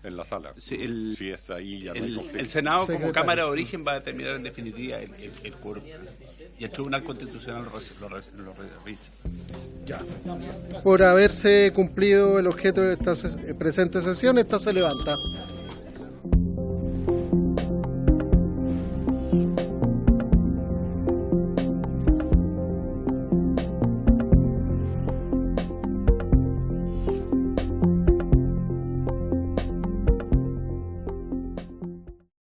[SPEAKER 7] en la sala.
[SPEAKER 2] Sí,
[SPEAKER 7] si es ahí, ya no hay conflicto.
[SPEAKER 2] El Senado, como Cámara de Origen, va a determinar en definitiva el quórum. Y el Tribunal Constitucional lo revisa.
[SPEAKER 1] Ya. Por haberse cumplido el objeto de esta presente sesión, esta se levanta.